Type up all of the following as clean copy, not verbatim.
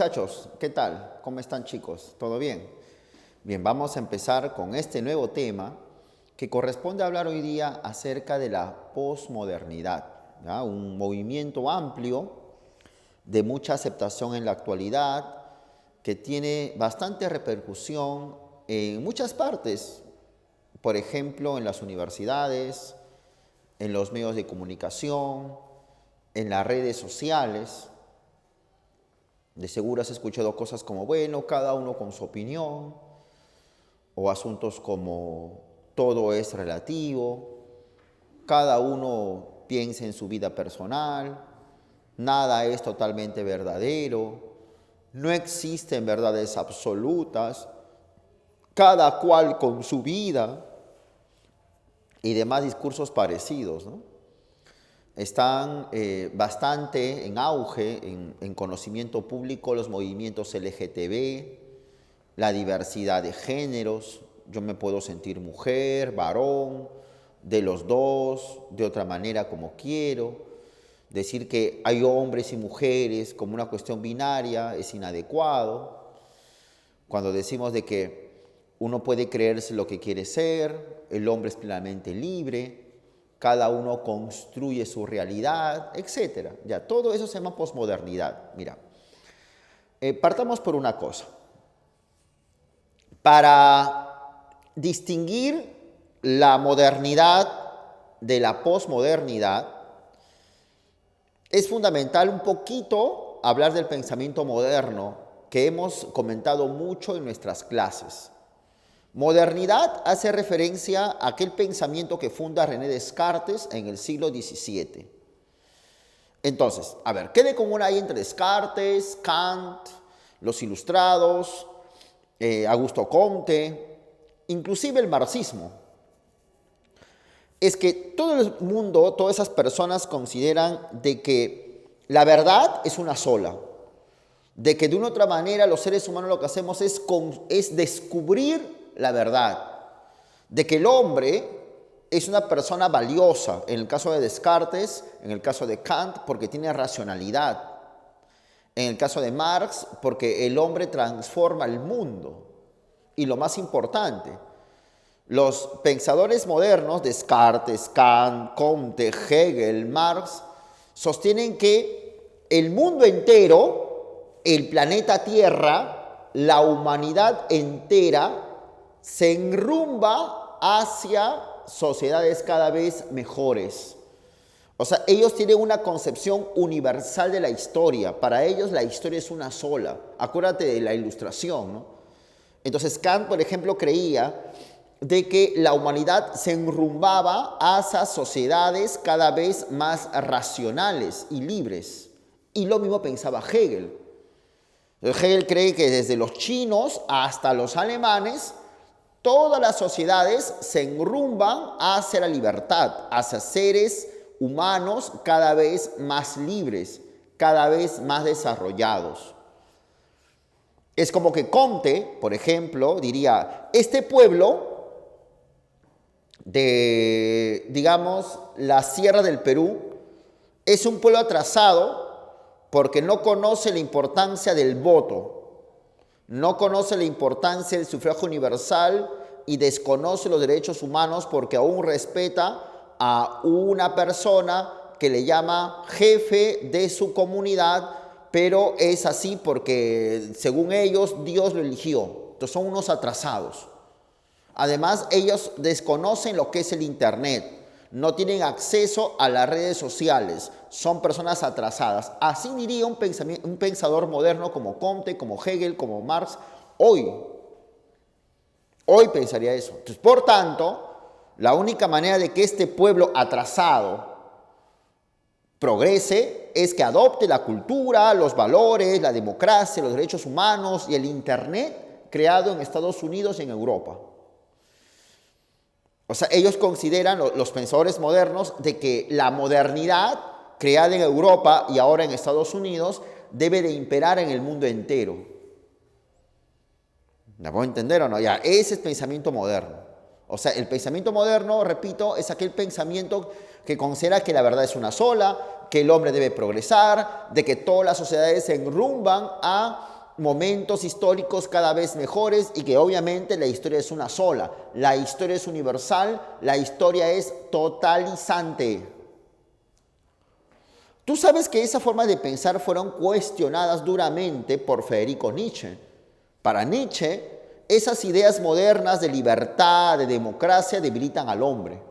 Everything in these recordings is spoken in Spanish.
muchachos, ¿qué tal? ¿Cómo están chicos? ¿Todo bien? Bien, vamos a empezar con este nuevo tema que corresponde hablar hoy día acerca de la posmodernidad, ¿ya? Un movimiento amplio de mucha aceptación en la actualidad que tiene bastante repercusión en muchas partes, por ejemplo, en las universidades, en los medios de comunicación, en las redes sociales. De seguro has escuchado cosas como, bueno, cada uno con su opinión, o asuntos como todo es relativo, cada uno piensa en su vida personal, nada es totalmente verdadero, no existen verdades absolutas, cada cual con su vida y demás discursos parecidos, ¿no? Están bastante en auge, en conocimiento público, los movimientos LGTB, la diversidad de géneros. Yo me puedo sentir mujer, varón, de los dos, de otra manera como quiero. Decir que hay hombres y mujeres como una cuestión binaria es inadecuado. Cuando decimos de que uno puede creerse lo que quiere ser, el hombre es plenamente libre, cada uno construye su realidad, etc. Ya, todo eso se llama posmodernidad. Mira, partamos por una cosa. Para distinguir la modernidad de la posmodernidad, es fundamental un poquito hablar del pensamiento moderno que hemos comentado mucho en nuestras clases. Modernidad hace referencia a aquel pensamiento que funda René Descartes en el siglo XVII. Entonces, a ver, ¿qué de común hay entre Descartes, Kant, los ilustrados, Augusto Comte, inclusive el marxismo? Es que todo el mundo, todas esas personas consideran de que la verdad es una sola, de que de una u otra manera los seres humanos lo que hacemos es descubrir la verdad, de que el hombre es una persona valiosa, en el caso de Descartes, en el caso de Kant, porque tiene racionalidad, en el caso de Marx, porque el hombre transforma el mundo. Y lo más importante, los pensadores modernos, Descartes, Kant, Comte, Hegel, Marx, sostienen que el mundo entero, el planeta Tierra, la humanidad entera, se enrumba hacia sociedades cada vez mejores. O sea, ellos tienen una concepción universal de la historia. Para ellos la historia es una sola. Acuérdate de la Ilustración, ¿no? Entonces Kant, por ejemplo, creía de que la humanidad se enrumbaba hacia sociedades cada vez más racionales y libres. Y lo mismo pensaba Hegel. Hegel cree que desde los chinos hasta los alemanes, todas las sociedades se enrumban hacia la libertad, hacia seres humanos cada vez más libres, cada vez más desarrollados. Es como que Comte, por ejemplo, diría, este pueblo de, digamos, la Sierra del Perú, es un pueblo atrasado porque no conoce la importancia del voto, no conoce la importancia del sufragio universal y desconoce los derechos humanos porque aún respeta a una persona que le llama jefe de su comunidad, pero es así porque, según ellos, Dios lo eligió. Entonces son unos atrasados. Además, ellos desconocen lo que es el Internet, no tienen acceso a las redes sociales, son personas atrasadas. Así diría un pensador moderno como Comte, como Hegel, como Marx, hoy. Hoy pensaría eso. Entonces, por tanto, la única manera de que este pueblo atrasado progrese es que adopte la cultura, los valores, la democracia, los derechos humanos y el Internet creado en Estados Unidos y en Europa. O sea, ellos consideran, los pensadores modernos, de que la modernidad creada en Europa y ahora en Estados Unidos debe de imperar en el mundo entero. ¿Me puedo entender o no? Ya, ese es pensamiento moderno. O sea, el pensamiento moderno, repito, es aquel pensamiento que considera que la verdad es una sola, que el hombre debe progresar, de que todas las sociedades se enrumban a momentos históricos cada vez mejores y que obviamente la historia es una sola. La historia es universal, la historia es totalizante. Tú sabes que esa forma de pensar fueron cuestionadas duramente por Federico Nietzsche. Para Nietzsche, esas ideas modernas de libertad, de democracia, debilitan al hombre.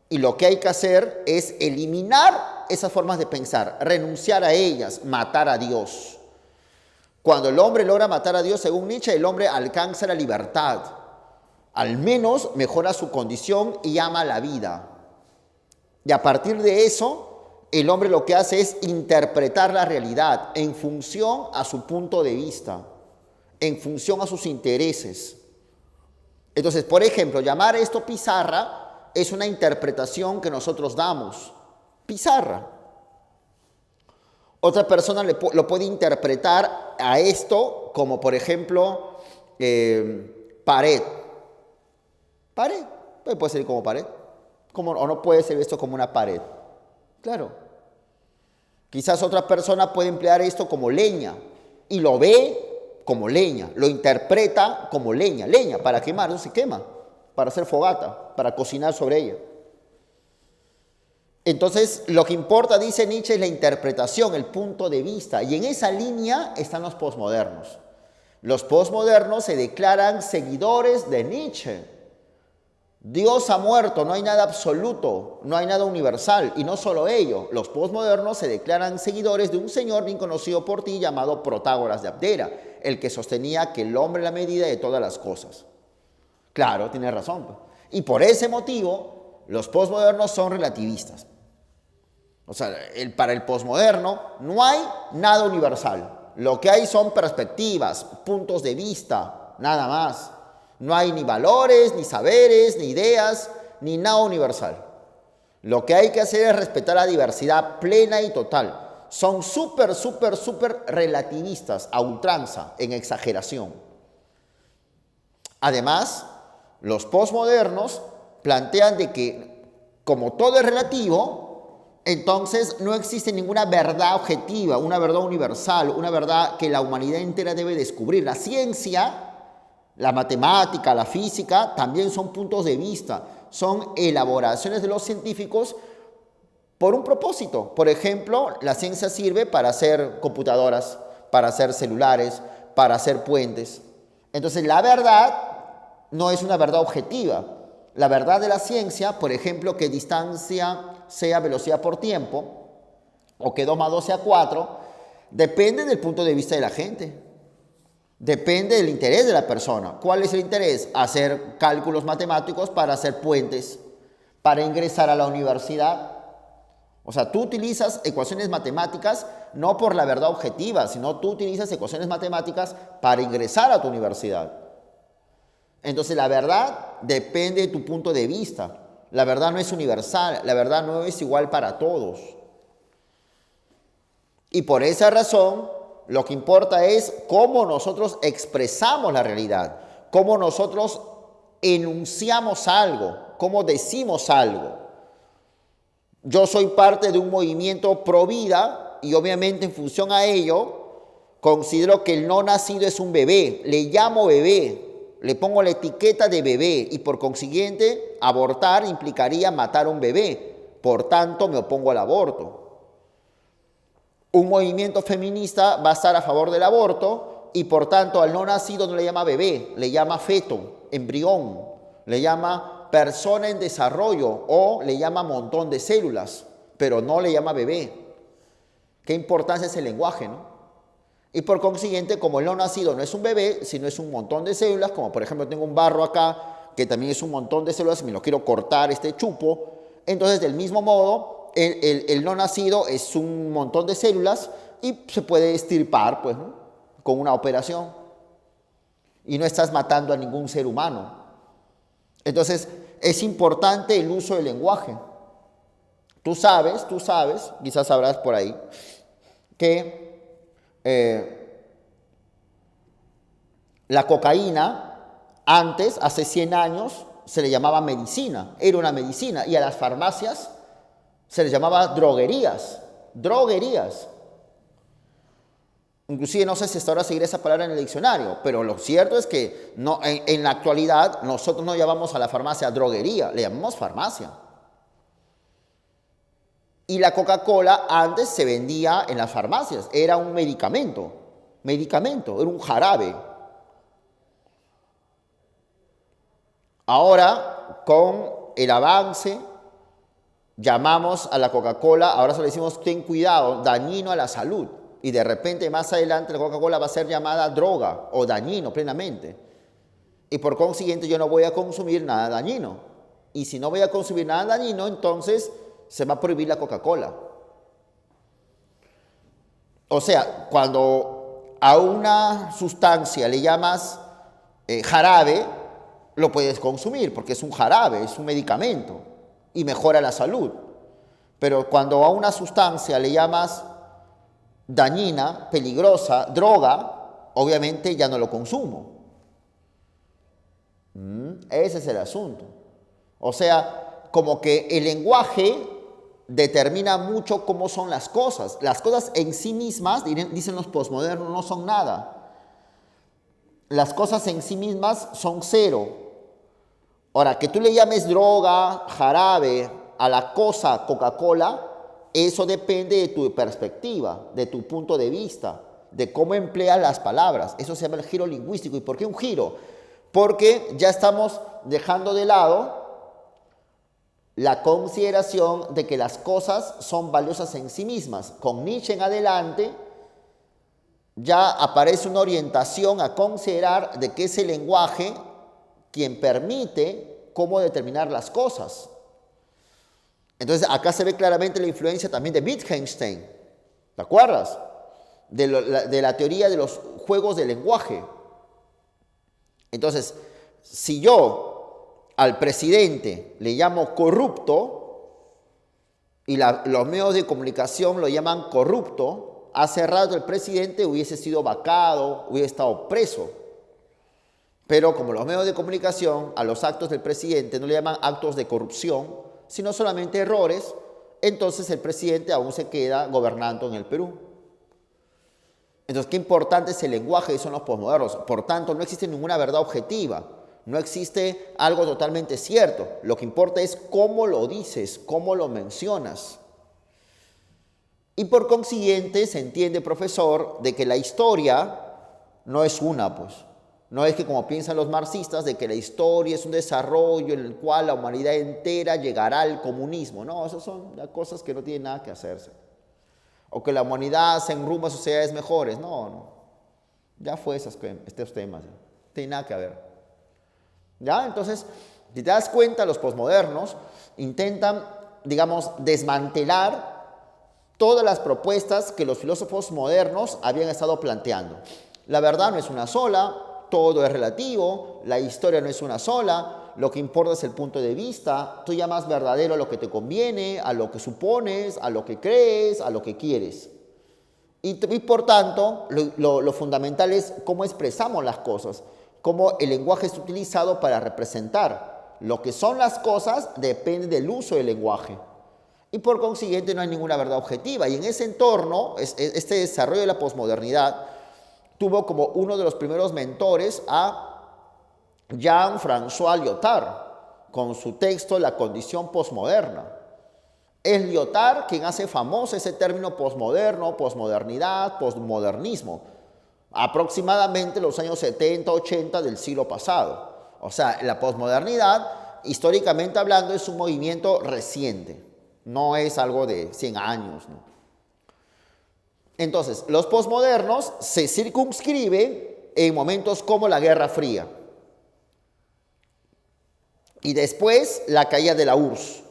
Y lo que hay que hacer es eliminar esas formas de pensar, renunciar a ellas, matar a Dios. Cuando el hombre logra matar a Dios, según Nietzsche, el hombre alcanza la libertad. Al menos mejora su condición y ama la vida. Y a partir de eso, el hombre lo que hace es interpretar la realidad en función a su punto de vista, en función a sus intereses. Entonces, por ejemplo, llamar esto pizarra es una interpretación que nosotros damos. Pizarra. Otra persona lo puede interpretar a esto como, por ejemplo, pared. Pared. Puede ser como pared. O no puede ser esto como una pared. Claro. Quizás otra persona puede emplear esto como leña y lo ve como leña, lo interpreta como leña. Leña, para quemar, eso se quema, para hacer fogata, para cocinar sobre ella. Entonces, lo que importa, dice Nietzsche, es la interpretación, el punto de vista. Y en esa línea están los posmodernos. Los posmodernos se declaran seguidores de Nietzsche. Dios ha muerto, no hay nada absoluto, no hay nada universal. Y no solo ello, los posmodernos se declaran seguidores de un señor bien conocido por ti llamado Protágoras de Abdera, el que sostenía que el hombre es la medida de todas las cosas. Claro, tiene razón. Y por ese motivo, los posmodernos son relativistas. O sea, para el posmoderno no hay nada universal. Lo que hay son perspectivas, puntos de vista, nada más. No hay ni valores, ni saberes, ni ideas, ni nada universal. Lo que hay que hacer es respetar la diversidad plena y total. Son súper relativistas, a ultranza, en exageración. Además, los posmodernos plantean de que, como todo es relativo, entonces no existe ninguna verdad objetiva, una verdad universal, una verdad que la humanidad entera debe descubrir. La ciencia, la matemática, la física, también son puntos de vista, son elaboraciones de los científicos por un propósito. Por ejemplo, la ciencia sirve para hacer computadoras, para hacer celulares, para hacer puentes. Entonces, la verdad no es una verdad objetiva. La verdad de la ciencia, por ejemplo, que distancia sea velocidad por tiempo, o que 2 más 2 sea 4, depende del punto de vista de la gente. Depende del interés de la persona. ¿Cuál es el interés? Hacer cálculos matemáticos para hacer puentes, para ingresar a la universidad. O sea, tú utilizas ecuaciones matemáticas no por la verdad objetiva, sino tú utilizas ecuaciones matemáticas para ingresar a tu universidad. Entonces, la verdad depende de tu punto de vista. La verdad no es universal, la verdad no es igual para todos. Y por esa razón, lo que importa es cómo nosotros expresamos la realidad, cómo nosotros enunciamos algo, cómo decimos algo. Yo soy parte de un movimiento pro vida y obviamente en función a ello considero que el no nacido es un bebé, le llamo bebé. Le pongo la etiqueta de bebé y por consiguiente abortar implicaría matar a un bebé. Por tanto, me opongo al aborto. Un movimiento feminista va a estar a favor del aborto y por tanto al no nacido no le llama bebé, le llama feto, embrión, le llama persona en desarrollo o le llama montón de células, pero no le llama bebé. ¿Qué importancia es el lenguaje, no? Y por consiguiente, como el no nacido no es un bebé, sino es un montón de células, como por ejemplo tengo un barro acá, que también es un montón de células, y me lo quiero cortar este chupo, entonces del mismo modo, el no nacido es un montón de células y se puede extirpar, pues, ¿no? Con una operación. Y no estás matando a ningún ser humano. Entonces, es importante el uso del lenguaje. Tú sabes, quizás sabrás por ahí, que la cocaína, antes, hace 100 años, se le llamaba medicina, era una medicina, y a las farmacias se les llamaba droguerías. Inclusive no sé si hasta ahora seguirá esa palabra en el diccionario, pero lo cierto es que no, en la actualidad nosotros no llamamos a la farmacia droguería, le llamamos farmacia. Y la Coca-Cola antes se vendía en las farmacias, era un medicamento, era un jarabe. Ahora, con el avance, llamamos a la Coca-Cola, ahora se le decimos ten cuidado, dañino a la salud. Y de repente más adelante la Coca-Cola va a ser llamada droga o dañino plenamente. Y por consiguiente yo no voy a consumir nada dañino. Y si no voy a consumir nada dañino, entonces se va a prohibir la Coca-Cola. O sea, cuando a una sustancia le llamas jarabe, lo puedes consumir porque es un jarabe, es un medicamento y mejora la salud. Pero cuando a una sustancia le llamas dañina, peligrosa, droga, obviamente ya no lo consumo. Ese es el asunto. O sea, como que el lenguaje determina mucho cómo son las cosas. Las cosas en sí mismas, dicen los posmodernos, no son nada. Las cosas en sí mismas son cero. Ahora, que tú le llames droga, jarabe, a la cosa Coca-Cola, eso depende de tu perspectiva, de tu punto de vista, de cómo empleas las palabras. Eso se llama el giro lingüístico. ¿Y por qué un giro? Porque ya estamos dejando de lado la consideración de que las cosas son valiosas en sí mismas. Con Nietzsche en adelante ya aparece una orientación a considerar de que es el lenguaje quien permite cómo determinar las cosas. Entonces acá se ve claramente la influencia también de Wittgenstein, ¿te acuerdas? De la teoría de los juegos de lenguaje. Entonces, si yo al presidente le llamo corrupto y los medios de comunicación lo llaman corrupto, hace rato el presidente hubiese sido vacado, hubiese estado preso. Pero como los medios de comunicación a los actos del presidente no le llaman actos de corrupción, sino solamente errores, entonces el presidente aún se queda gobernando en el Perú. Entonces, qué importante es el lenguaje y son los posmodernos. Por tanto, no existe ninguna verdad objetiva, no existe algo totalmente cierto. Lo que importa es cómo lo dices, cómo lo mencionas. Y por consiguiente, se entiende, profesor, de que la historia no es una, pues. No es que como piensan los marxistas, de que la historia es un desarrollo en el cual la humanidad entera llegará al comunismo. No, esas son cosas que no tienen nada que hacerse. O que la humanidad se enrumba a sociedades mejores. No. Ya fue estos temas. No tiene nada que ver. ¿Ya? Entonces, si te das cuenta, los posmodernos intentan, digamos, desmantelar todas las propuestas que los filósofos modernos habían estado planteando. La verdad no es una sola. Todo es relativo, la historia no es una sola, lo que importa es el punto de vista, tú llamas verdadero a lo que te conviene, a lo que supones, a lo que crees, a lo que quieres. Y por tanto, lo fundamental es cómo expresamos las cosas, cómo el lenguaje es utilizado para representar. Lo que son las cosas depende del uso del lenguaje. Y por consiguiente no hay ninguna verdad objetiva. Y en ese entorno, este desarrollo de la posmodernidad, tuvo como uno de los primeros mentores a Jean-François Lyotard, con su texto La condición posmoderna. Es Lyotard quien hace famoso ese término posmoderno, posmodernidad, posmodernismo, aproximadamente los años 70, 80 del siglo pasado. O sea, la posmodernidad, históricamente hablando, es un movimiento reciente, no es algo de 100 años, ¿no? Entonces, los posmodernos se circunscriben en momentos como la Guerra Fría y después la caída de la URSS.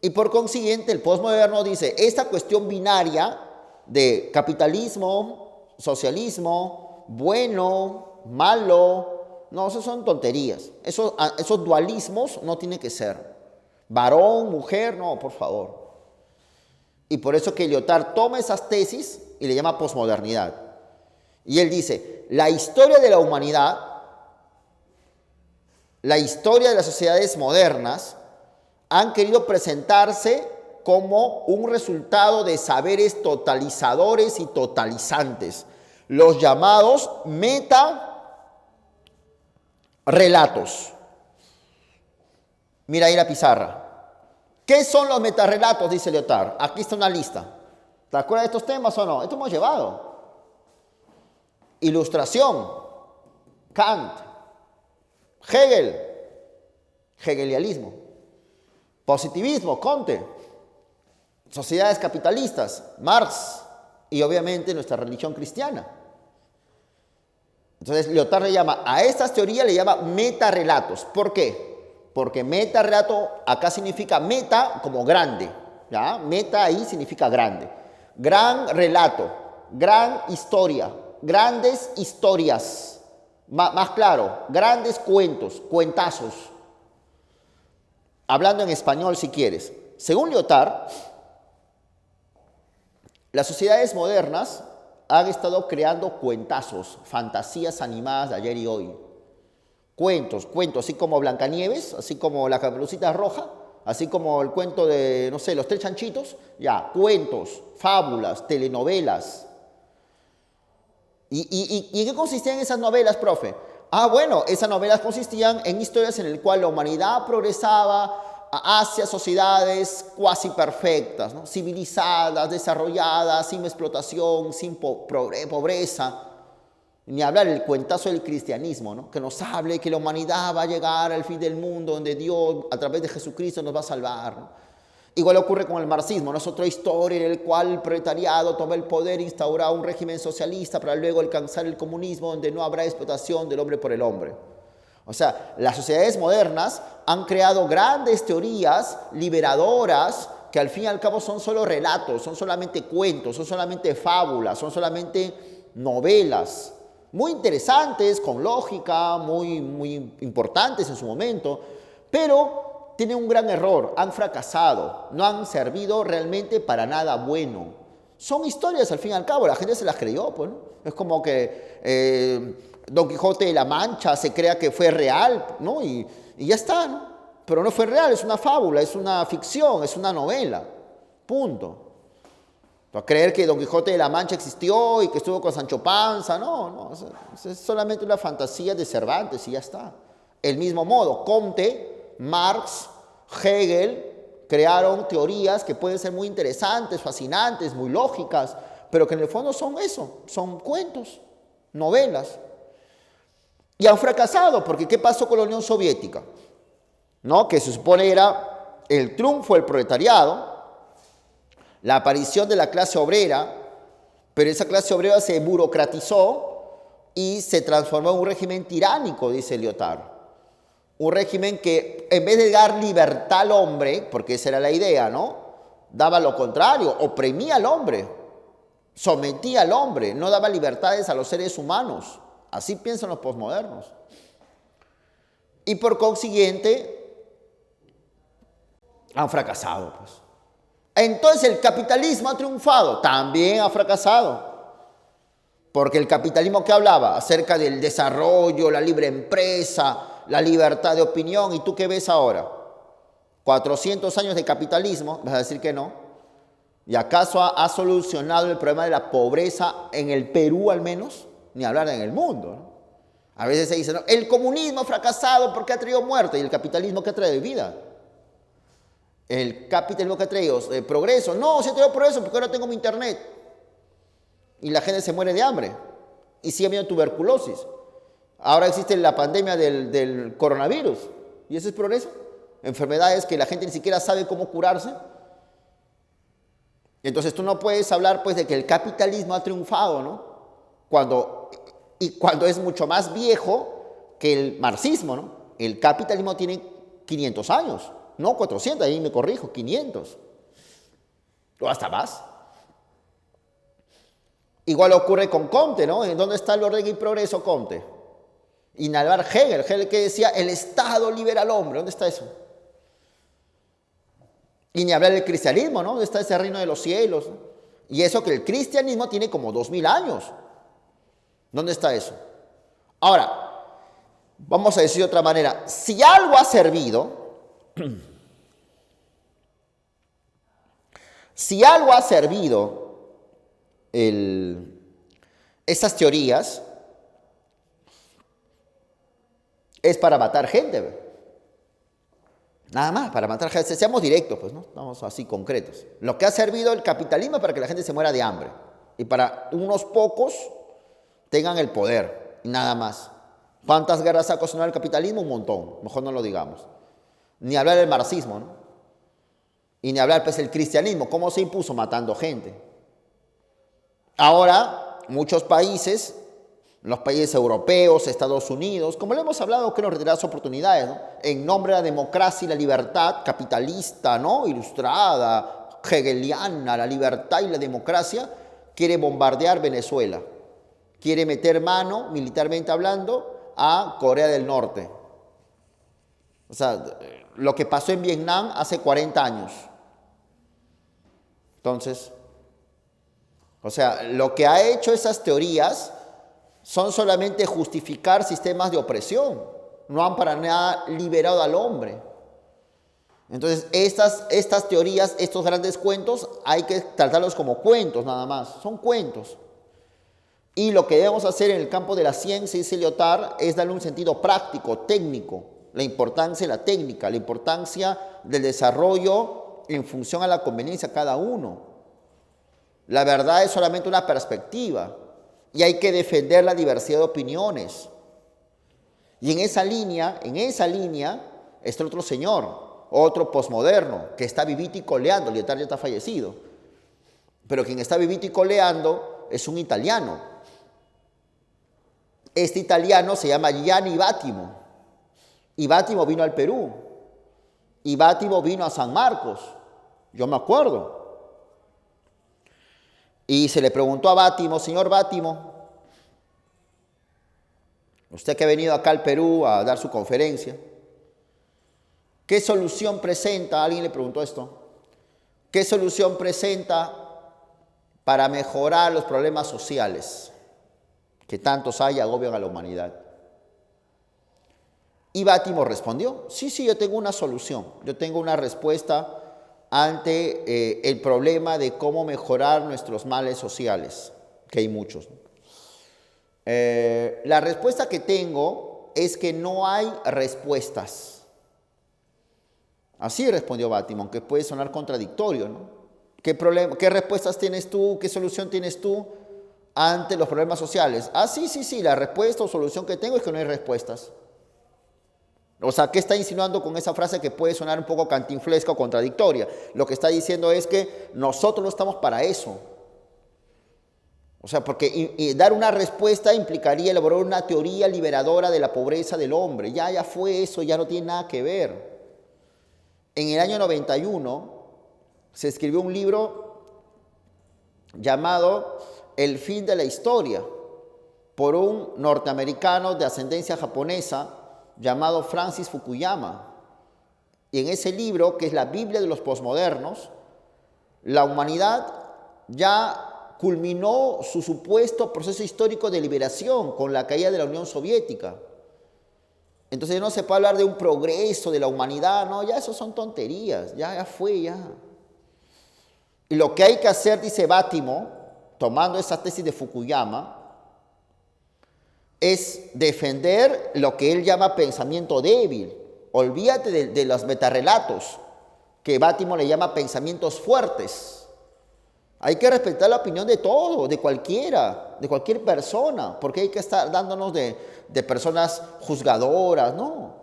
Y por consiguiente, el posmoderno dice, esta cuestión binaria de capitalismo, socialismo, bueno, malo, no, eso son tonterías. Esos dualismos no tienen que ser. Varón, mujer, no, por favor. Y por eso que Lyotard toma esas tesis y le llama posmodernidad. Y él dice, la historia de la humanidad, la historia de las sociedades modernas, han querido presentarse como un resultado de saberes totalizadores y totalizantes, los llamados metarrelatos. Mira ahí la pizarra. ¿Qué son los metarrelatos? Dice Lyotard. Aquí está una lista. ¿Te acuerdas de estos temas o no? Esto hemos llevado. Ilustración, Kant, Hegel, hegelianismo, positivismo, Comte, sociedades capitalistas, Marx y obviamente nuestra religión cristiana. Entonces Lyotard le llama, a estas teorías le llama metarrelatos. ¿Por qué? Porque metarrelato acá significa meta como grande, ¿ya? Meta ahí significa grande. Gran relato, gran historia, grandes historias, más claro, grandes cuentos, cuentazos. Hablando en español si quieres. Según Lyotard, las sociedades modernas han estado creando cuentazos, fantasías animadas de ayer y hoy. Cuentos, así como Blancanieves, así como la Caperucita Roja, así como el cuento de, no sé, los tres chanchitos, ya, cuentos, fábulas, telenovelas. ¿Y en qué consistían esas novelas, profe? Bueno, esas novelas consistían en historias en las cuales la humanidad progresaba hacia sociedades cuasi perfectas, ¿no? Civilizadas, desarrolladas, sin explotación, sin pobreza. Ni hablar el cuentazo del cristianismo, ¿no? Que nos hable que la humanidad va a llegar al fin del mundo, donde Dios, a través de Jesucristo, nos va a salvar, ¿no? Igual ocurre con el marxismo, ¿no? Es otra historia en la cual el proletariado toma el poder, instaura un régimen socialista para luego alcanzar el comunismo, donde no habrá explotación del hombre por el hombre. O sea, las sociedades modernas han creado grandes teorías liberadoras que al fin y al cabo son solo relatos, son solamente cuentos, son solamente fábulas, son solamente novelas. Muy interesantes, con lógica, muy importantes en su momento, pero tienen un gran error, han fracasado, no han servido realmente para nada bueno. Son historias al fin y al cabo, la gente se las creyó, pues, ¿no? Es como que Don Quijote de la Mancha se crea que fue real, ¿no? Y ya está, ¿no? Pero no fue real, es una fábula, es una ficción, es una novela, punto. Para creer que Don Quijote de la Mancha existió y que estuvo con Sancho Panza, no, es solamente una fantasía de Cervantes y ya está. El mismo modo, Comte, Marx, Hegel crearon teorías que pueden ser muy interesantes, fascinantes, muy lógicas, pero que en el fondo son eso, son cuentos, novelas. Y han fracasado, porque ¿qué pasó con la Unión Soviética? ¿No? Que se supone era el triunfo del proletariado, la aparición de la clase obrera, pero esa clase obrera se burocratizó y se transformó en un régimen tiránico, dice Lyotard. Un régimen que en vez de dar libertad al hombre, porque esa era la idea, ¿no? Daba lo contrario, oprimía al hombre, sometía al hombre, no daba libertades a los seres humanos. Así piensan los posmodernos. Y por consiguiente, han fracasado, pues. Entonces el capitalismo ha triunfado, también ha fracasado. Porque el capitalismo que hablaba acerca del desarrollo, la libre empresa, la libertad de opinión, ¿y tú qué ves ahora? 400 años de capitalismo, vas a decir que no. ¿Y acaso ha solucionado el problema de la pobreza en el Perú al menos? Ni hablar en el mundo, ¿no? A veces se dice, no, el comunismo ha fracasado porque ha traído muerte, y el capitalismo que ha traído vida. El capitalismo que ha traído progreso. No, se ha traído progreso porque ahora tengo mi internet. Y la gente se muere de hambre. Y sigue habiendo tuberculosis. Ahora existe la pandemia del coronavirus. ¿Y ese es progreso? Enfermedades que la gente ni siquiera sabe cómo curarse. Entonces tú no puedes hablar pues de que el capitalismo ha triunfado, ¿no? Cuando es mucho más viejo que el marxismo, ¿no? El capitalismo tiene 500 años. No 400, ahí me corrijo, 500. O hasta más. Igual ocurre con Comte, ¿no? ¿En dónde está el orden y progreso, Comte? Y Nalvar Hegel que decía, el Estado libera al hombre. ¿Dónde está eso? Y ni hablar del cristianismo, ¿no? ¿Dónde está ese reino de los cielos? ¿No? Y eso que el cristianismo tiene como 2000 años. ¿Dónde está eso? Ahora, vamos a decir de otra manera. Si algo ha servido, Si algo ha servido estas teorías, es para matar gente. Nada más, para matar gente. Seamos directos, pues, ¿no? Estamos así concretos. Lo que ha servido el capitalismo es para que la gente se muera de hambre. Y para unos pocos tengan el poder. Y nada más. ¿Cuántas guerras ha ocasionado el capitalismo? Un montón. Mejor no lo digamos. Ni hablar del marxismo, ¿no? Y ni hablar, pues, del cristianismo. ¿Cómo se impuso? Matando gente. Ahora, muchos países, los países europeos, Estados Unidos, como le hemos hablado, que nos retiradas oportunidades, ¿no? En nombre de la democracia y la libertad capitalista, ¿no? Ilustrada, hegeliana, la libertad y la democracia, quiere bombardear Venezuela. Quiere meter mano, militarmente hablando, a Corea del Norte. O sea, lo que pasó en Vietnam hace 40 años. Entonces, o sea, lo que ha hecho esas teorías son solamente justificar sistemas de opresión. No han para nada liberado al hombre. Entonces, estas teorías, estos grandes cuentos, hay que tratarlos como cuentos nada más. Son cuentos. Y lo que debemos hacer en el campo de la ciencia, dice Lyotard, es darle un sentido práctico, técnico. La importancia de la técnica, la importancia del desarrollo en función a la conveniencia de cada uno. La verdad es solamente una perspectiva. Y hay que defender la diversidad de opiniones. Y en esa línea está el otro señor, otro posmoderno, que está vivito y coleando. Lyotard ya está fallecido. Pero quien está vivito y coleando es un italiano. Este italiano se llama Gianni Vattimo. Y Vattimo vino al Perú. Y Vattimo vino a San Marcos. Yo me acuerdo. Y se le preguntó a Vattimo, señor Vattimo, usted que ha venido acá al Perú a dar su conferencia, ¿qué solución presenta? Alguien le preguntó esto. ¿Qué solución presenta para mejorar los problemas sociales que tantos hay y agobian a la humanidad? Y Vattimo respondió, sí, yo tengo una solución, yo tengo una respuesta ante el problema de cómo mejorar nuestros males sociales, que hay muchos. La respuesta que tengo es que no hay respuestas. Así respondió Vattimo, aunque puede sonar contradictorio, ¿no? ¿Qué respuestas tienes tú? ¿Qué solución tienes tú ante los problemas sociales? Sí, la respuesta o solución que tengo es que no hay respuestas. O sea, ¿qué está insinuando con esa frase que puede sonar un poco cantinflesca o contradictoria? Lo que está diciendo es que nosotros no estamos para eso. O sea, porque dar una respuesta implicaría elaborar una teoría liberadora de la pobreza del hombre. Ya fue eso, ya no tiene nada que ver. En el año 91 se escribió un libro llamado El fin de la historia por un norteamericano de ascendencia japonesa llamado Francis Fukuyama. Y en ese libro, que es la Biblia de los posmodernos, la humanidad ya culminó su supuesto proceso histórico de liberación con la caída de la Unión Soviética. Entonces no se puede hablar de un progreso de la humanidad, no, ya eso son tonterías, ya fue. Y lo que hay que hacer, dice Vattimo, tomando esa tesis de Fukuyama, es defender lo que él llama pensamiento débil. Olvídate de los metarrelatos, que Vattimo le llama pensamientos fuertes. Hay que respetar la opinión de todo, de cualquiera, de cualquier persona, porque hay que estar dándonos de personas juzgadoras, no.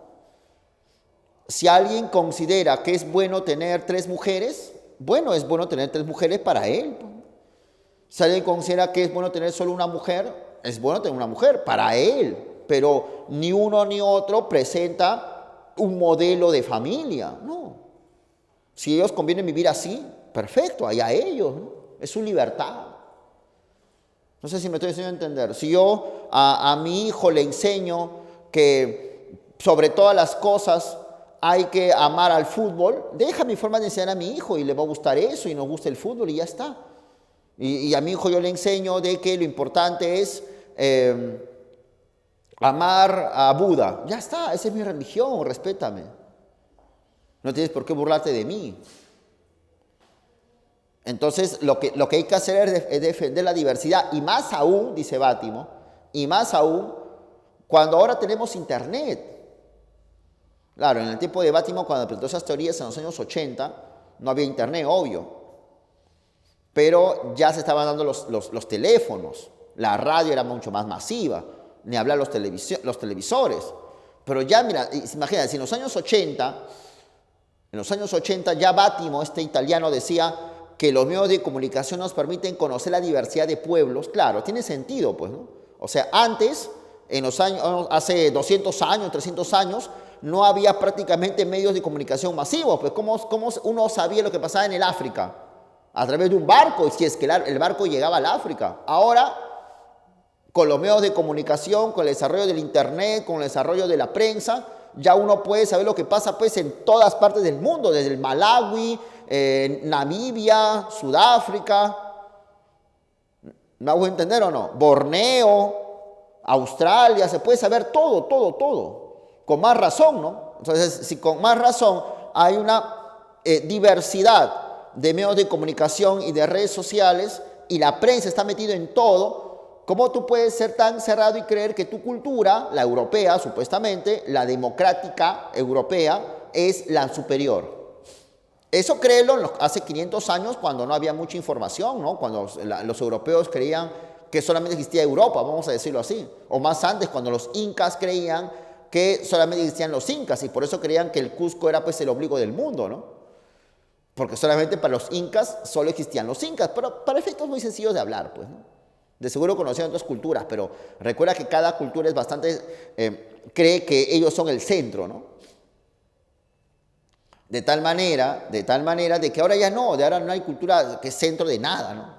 Si alguien considera que es bueno tener 3 mujeres, bueno, es bueno tener 3 mujeres para él. Si alguien considera que es bueno tener solo una mujer, es bueno tener una mujer para él, pero ni uno ni otro presenta un modelo de familia, no. Si ellos convienen vivir así, perfecto, allá ellos, ¿no? Es su libertad. No sé si me estoy haciendo entender. Si yo a mi hijo le enseño que sobre todas las cosas hay que amar al fútbol, deja mi forma de enseñar a mi hijo y le va a gustar eso y nos gusta el fútbol y ya está. Y a mi hijo yo le enseño de que lo importante es amar a Buda. Ya está, esa es mi religión, respétame. No tienes por qué burlarte de mí. Entonces, lo que hay que hacer es defender la diversidad. Y más aún, dice Bátimo, y más aún cuando ahora tenemos Internet. Claro, en el tiempo de Bátimo, cuando presentó esas teorías en los años 80, no había Internet, obvio. Pero ya se estaban dando los teléfonos. La radio era mucho más masiva. Ni hablar los televisores. Pero ya, mira, imagínate, si en los años 80 ya Bátimo, este italiano, decía que los medios de comunicación nos permiten conocer la diversidad de pueblos. Claro, tiene sentido, pues, ¿no? O sea, antes, hace 200 años, 300 años, no había prácticamente medios de comunicación masivos. Pues, ¿cómo uno sabía lo que pasaba en el África? A través de un barco, y si es que el barco llegaba al África. Ahora, con los medios de comunicación, con el desarrollo del Internet, con el desarrollo de la prensa, ya uno puede saber lo que pasa pues, en todas partes del mundo, desde el Malawi, Namibia, Sudáfrica, ¿me hago entender o no? Borneo, Australia, se puede saber todo. Con más razón, ¿no? Entonces, si con más razón hay una diversidad de medios de comunicación y de redes sociales y la prensa está metida en todo, ¿cómo tú puedes ser tan cerrado y creer que tu cultura, la europea supuestamente, la democrática europea, es la superior? Eso créelo hace 500 años cuando no había mucha información, ¿no? Cuando los europeos creían que solamente existía Europa, vamos a decirlo así. O más antes, cuando los incas creían que solamente existían los incas y por eso creían que el Cusco era pues el ombligo del mundo, ¿no? Porque solamente para los incas solo existían los incas, pero para efectos muy sencillos de hablar, pues, ¿no? De seguro conocían otras culturas, pero recuerda que cada cultura es bastante, cree que ellos son el centro, ¿no? De tal manera de que ahora ya no, de ahora no hay cultura que es centro de nada, ¿no?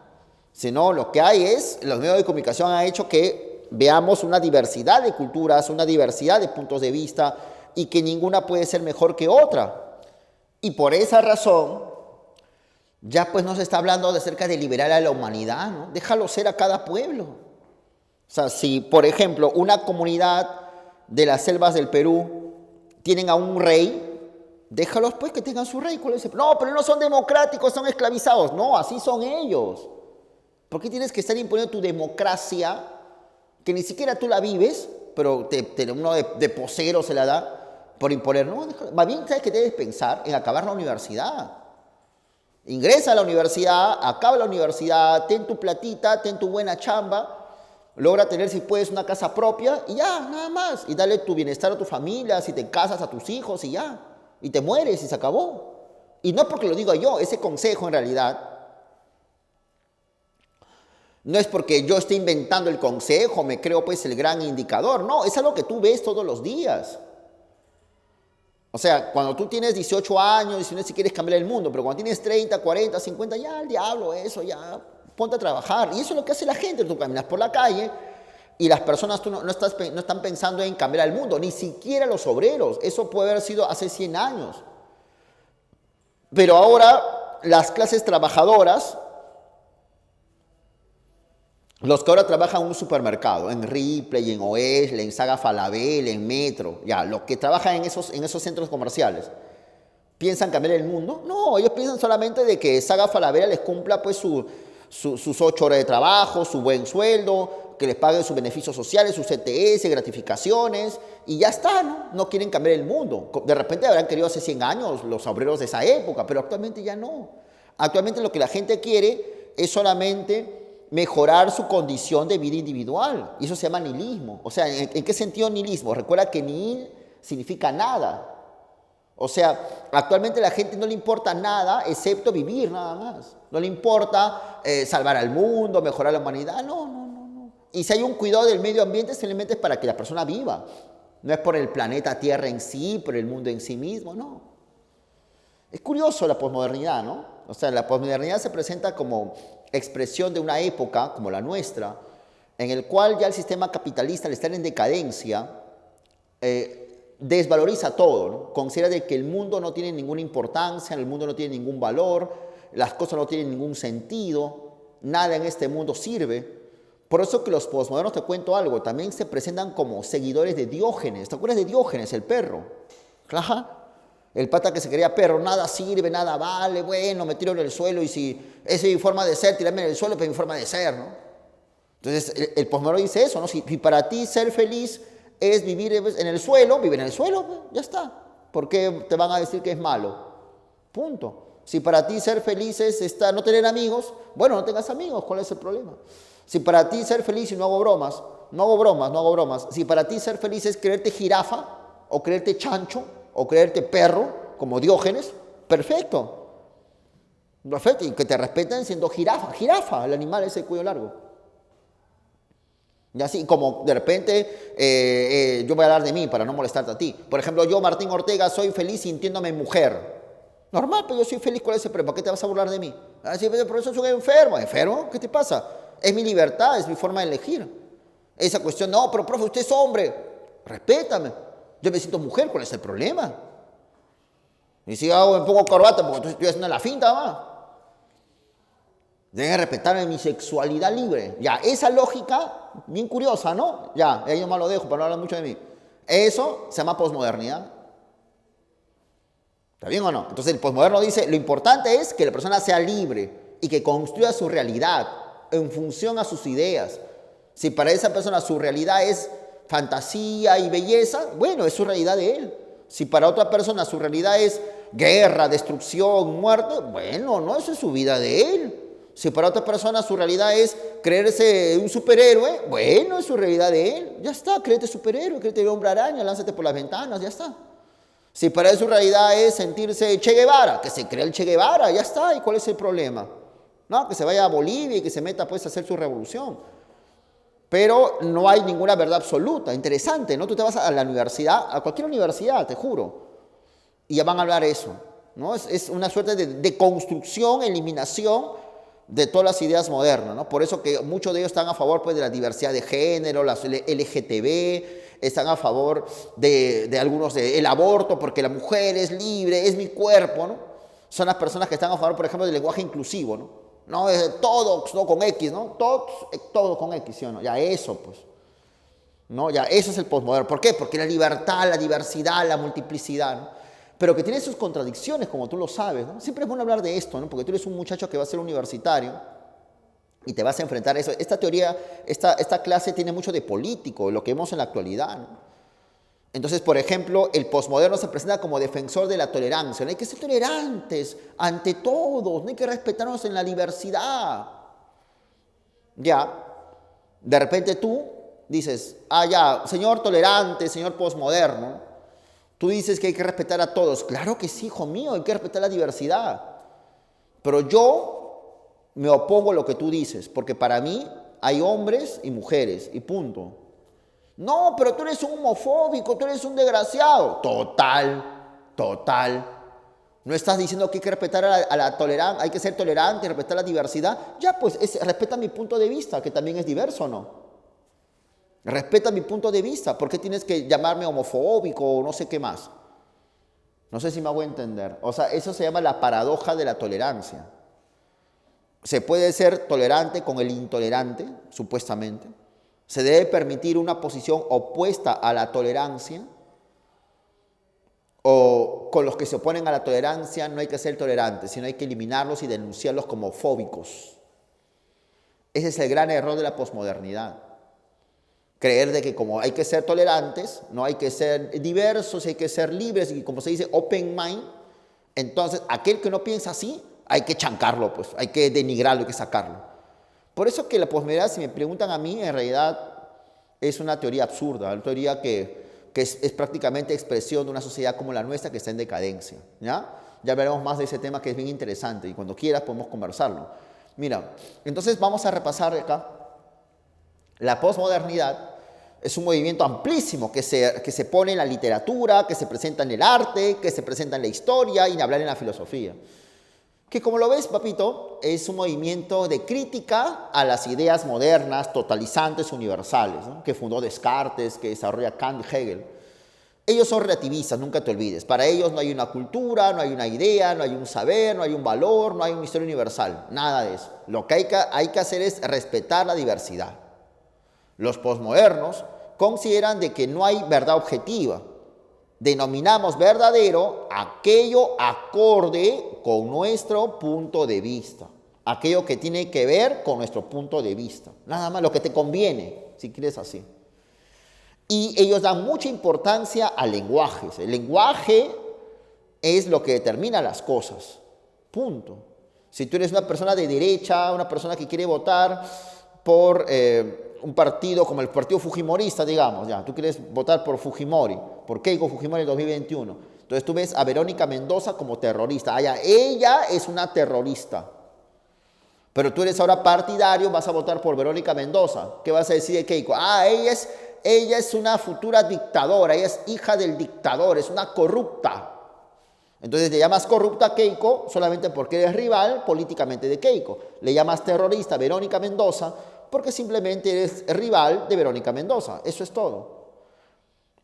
Sino lo que hay es, los medios de comunicación han hecho que veamos una diversidad de culturas, una diversidad de puntos de vista y que ninguna puede ser mejor que otra. Y por esa razón, ya pues no se está hablando acerca de liberar a la humanidad, ¿no? Déjalo ser a cada pueblo. O sea, si por ejemplo una comunidad de las selvas del Perú tienen a un rey, déjalos pues que tengan su rey. No, pero no son democráticos, son esclavizados. No, así son ellos. ¿Por qué tienes que estar imponiendo tu democracia que ni siquiera tú la vives, pero uno de posero se la da por imponer? No, más bien, ¿sabes qué debes pensar? En acabar la universidad. Ingresa a la universidad, acaba la universidad, ten tu platita, ten tu buena chamba, logra tener, si puedes, una casa propia y ya, nada más. Y dale tu bienestar a tu familia, si te casas, a tus hijos y ya. Y te mueres y se acabó. Y no porque lo diga yo, ese consejo en realidad no es porque yo esté inventando el consejo, me creo pues el gran indicador. No, es algo que tú ves todos los días. O sea, cuando tú tienes 18 años, 19, si quieres cambiar el mundo, pero cuando tienes 30, 40, 50, ya el diablo, eso, ya ponte a trabajar. Y eso es lo que hace la gente. Tú caminas por la calle y las personas no están pensando en cambiar el mundo, ni siquiera los obreros. Eso puede haber sido hace 100 años. Pero ahora las clases trabajadoras, los que ahora trabajan en un supermercado, en Ripley, en Oesle, en Saga Falabella, en Metro, ya, los que trabajan en esos centros comerciales, ¿piensan cambiar el mundo? No, ellos piensan solamente de que Saga Falabella les cumpla pues sus 8 horas de trabajo, su buen sueldo, que les paguen sus beneficios sociales, sus CTS, gratificaciones, y ya está, ¿no? No quieren cambiar el mundo. De repente habrán querido hace 100 años los obreros de esa época, pero actualmente ya no. Actualmente lo que la gente quiere es solamente mejorar su condición de vida individual. Y eso se llama nihilismo. O sea, ¿en qué sentido nihilismo? Recuerda que nihil significa nada. O sea, actualmente a la gente no le importa nada excepto vivir nada más. No le importa salvar al mundo, mejorar la humanidad. No. Y si hay un cuidado del medio ambiente, simplemente es para que la persona viva. No es por el planeta Tierra en sí, por el mundo en sí mismo, no. Es curioso la posmodernidad, ¿no? O sea, la posmodernidad se presenta como expresión de una época como la nuestra, en el cual ya el sistema capitalista, al estar en decadencia, desvaloriza todo, ¿no? Considera de que el mundo no tiene ninguna importancia, el mundo no tiene ningún valor, las cosas no tienen ningún sentido, nada en este mundo sirve. Por eso que los posmodernos, te cuento algo, también se presentan como seguidores de Diógenes. ¿Te acuerdas de Diógenes, el perro? Ajá. El pata que se creía perro, nada sirve, nada vale, bueno, me tiro en el suelo y si esa es mi forma de ser, tirarme en el suelo, pues es mi forma de ser, ¿no? Entonces, el posmoderno dice eso, ¿no? Si para ti ser feliz es vivir en el suelo, vive en el suelo, pues, ya está. ¿Por qué te van a decir que es malo? Punto. Si para ti ser feliz es no tener amigos, bueno, no tengas amigos, ¿cuál es el problema? Si para ti ser feliz, y no hago bromas, no hago bromas, si para ti ser feliz es creerte jirafa, o creerte chancho, o creerte perro, como Diógenes, perfecto. Perfecto, y que te respeten siendo jirafa, el animal ese de cuello largo. Y así como de repente yo voy a hablar de mí para no molestarte a ti. Por ejemplo, yo, Martín Ortega, soy feliz sintiéndome mujer. Normal, pero yo soy feliz, ¿cuál es el problema? ¿Por qué te vas a burlar de mí? Así, por eso soy enfermo. ¿Enfermo? ¿Qué te pasa? Es mi libertad, es mi forma de elegir. Esa cuestión, no, pero profe, usted es hombre. Respétame. Yo me siento mujer, ¿cuál es el problema? Y si me pongo corbata, porque estoy haciendo la finta, va. Deben respetarme mi sexualidad libre. Ya, esa lógica, bien curiosa, ¿no? Ya, ahí nomás lo dejo para no hablar mucho de mí. Eso se llama posmodernidad. ¿Está bien o no? Entonces el posmoderno dice, lo importante es que la persona sea libre y que construya su realidad en función a sus ideas. Si para esa persona su realidad es fantasía y belleza, bueno, es su realidad de él. Si para otra persona su realidad es guerra, destrucción, muerte, bueno, no, eso es su vida de él. Si para otra persona su realidad es creerse un superhéroe, bueno, es su realidad de él. Ya está, créete superhéroe, créete hombre araña, lánzate por las ventanas, ya está. Si para él su realidad es sentirse Che Guevara, que se crea el Che Guevara, ya está. ¿Y cuál es el problema? No, que se vaya a Bolivia y que se meta pues a hacer su revolución. Pero no hay ninguna verdad absoluta. Interesante, ¿no? Tú te vas a la universidad, a cualquier universidad, te juro, y ya van a hablar eso, ¿no? Es una suerte de construcción, eliminación de todas las ideas modernas, ¿no? Por eso que muchos de ellos están a favor pues, de la diversidad de género, las LGTB, están a favor de algunos del aborto, porque la mujer es libre, es mi cuerpo, ¿no? Son las personas que están a favor, por ejemplo, del lenguaje inclusivo, ¿no? No es todo, no con X, ¿no? Todo con X, ¿sí o no? Ya eso, pues. ¿No? Ya eso es el posmoderno. ¿Por qué? Porque la libertad, la diversidad, la multiplicidad, ¿no? Pero que tiene sus contradicciones, como tú lo sabes, ¿no? Siempre es bueno hablar de esto, ¿no? Porque tú eres un muchacho que va a ser universitario y te vas a enfrentar a eso. Esta teoría, esta clase tiene mucho de político, lo que vemos en la actualidad, ¿no? Entonces, por ejemplo, el posmoderno se presenta como defensor de la tolerancia. No hay que ser tolerantes ante todos, no hay que respetarnos en la diversidad. Ya, de repente tú dices, ya, señor tolerante, señor posmoderno, tú dices que hay que respetar a todos. Claro que sí, hijo mío, hay que respetar la diversidad. Pero yo me opongo a lo que tú dices, porque para mí hay hombres y mujeres, y punto. No, pero tú eres un homofóbico, tú eres un desgraciado. Total. ¿No estás diciendo que hay que respetar a la tolerancia, hay que ser tolerante, respetar la diversidad? Ya, pues respeta mi punto de vista, que también es diverso, ¿no? Respeta mi punto de vista. ¿Por qué tienes que llamarme homofóbico o no sé qué más? No sé si me hago entender. O sea, eso se llama la paradoja de la tolerancia. Se puede ser tolerante con el intolerante, supuestamente. Se debe permitir una posición opuesta a la tolerancia, o con los que se oponen a la tolerancia no hay que ser tolerantes, sino hay que eliminarlos y denunciarlos como homofóbicos. Ese es el gran error de la posmodernidad. Creer de que como hay que ser tolerantes, no hay que ser diversos, hay que ser libres y como se dice open mind, entonces aquel que no piensa así hay que chancarlo, pues, hay que denigrarlo, hay que sacarlo. Por eso que la posmodernidad, si me preguntan a mí, en realidad es una teoría absurda, una teoría que es prácticamente expresión de una sociedad como la nuestra que está en decadencia, ¿ya? Ya veremos más de ese tema que es bien interesante y cuando quieras podemos conversarlo. Mira, entonces vamos a repasar acá. La posmodernidad es un movimiento amplísimo que se pone en la literatura, que se presenta en el arte, que se presenta en la historia y en hablar en la filosofía. Que como lo ves, papito, es un movimiento de crítica a las ideas modernas, totalizantes, universales, ¿no? Que fundó Descartes, que desarrolla Kant y Hegel. Ellos son relativistas, nunca te olvides. Para ellos no hay una cultura, no hay una idea, no hay un saber, no hay un valor, no hay una historia universal. Nada de eso. Lo que hay que hacer es respetar la diversidad. Los posmodernos consideran de que no hay verdad objetiva. Denominamos verdadero aquello acorde con nuestro punto de vista. Aquello que tiene que ver con nuestro punto de vista. Nada más lo que te conviene, si quieres así. Y ellos dan mucha importancia al lenguaje. El lenguaje es lo que determina las cosas. Punto. Si tú eres una persona de derecha, una persona que quiere votar por un partido como el partido fujimorista, digamos, ya, tú quieres votar por Fujimori, por Keiko Fujimori en 2021. Entonces tú ves a Verónica Mendoza como terrorista. Ah, ya, ella es una terrorista. Pero tú eres ahora partidario, vas a votar por Verónica Mendoza. ¿Qué vas a decir de Keiko? Ah, ella es una futura dictadora, ella es hija del dictador, es una corrupta. Entonces le llamas corrupta a Keiko solamente porque eres rival políticamente de Keiko. Le llamas terrorista a Verónica Mendoza porque simplemente eres rival de Verónica Mendoza. Eso es todo.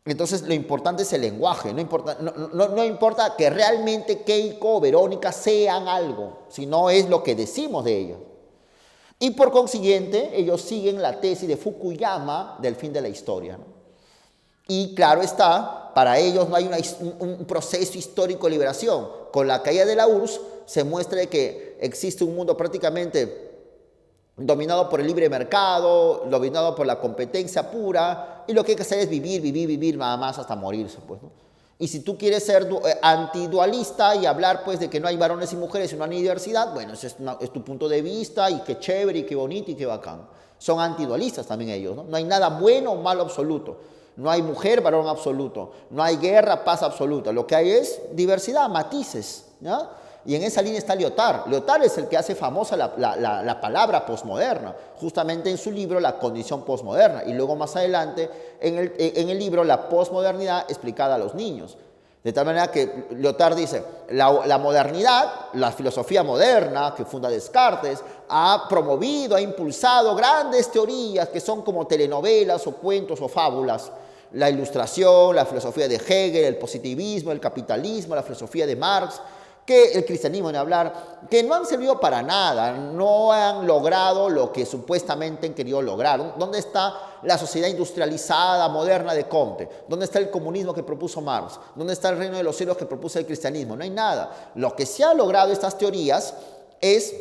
Entonces lo importante es el lenguaje. No importa que realmente Keiko o Verónica sean algo, sino es lo que decimos de ellos. Y por consiguiente, ellos siguen la tesis de Fukuyama del fin de la historia, ¿no? Y claro está, para ellos no hay un proceso histórico de liberación. Con la caída de la URSS se muestra que existe un mundo prácticamente dominado por el libre mercado, dominado por la competencia pura, y lo que hay que hacer es vivir nada más hasta morirse, pues, ¿no? Y si tú quieres ser antidualista y hablar pues de que no hay varones y mujeres y no hay diversidad, bueno, ese es tu punto de vista y qué chévere y qué bonito y qué bacán. Son antidualistas también ellos, ¿no? No hay nada bueno o malo absoluto. No hay mujer, varón absoluto. No hay guerra, paz absoluta. Lo que hay es diversidad, matices, ¿ya? Y en esa línea está Lyotard. Lyotard es el que hace famosa la palabra posmoderna, justamente en su libro La condición posmoderna. Y luego más adelante en el libro La posmodernidad explicada a los niños. De tal manera que Lyotard dice, la modernidad, la filosofía moderna que funda Descartes, ha promovido, ha impulsado grandes teorías que son como telenovelas o cuentos o fábulas. La ilustración, la filosofía de Hegel, el positivismo, el capitalismo, la filosofía de Marx, que el cristianismo en hablar, que no han servido para nada, no han logrado lo que supuestamente han querido lograr. ¿Dónde está la sociedad industrializada, moderna de Comte? ¿Dónde está el comunismo que propuso Marx? ¿Dónde está el reino de los cielos que propuso el cristianismo? No hay nada. Lo que se ha logrado estas teorías es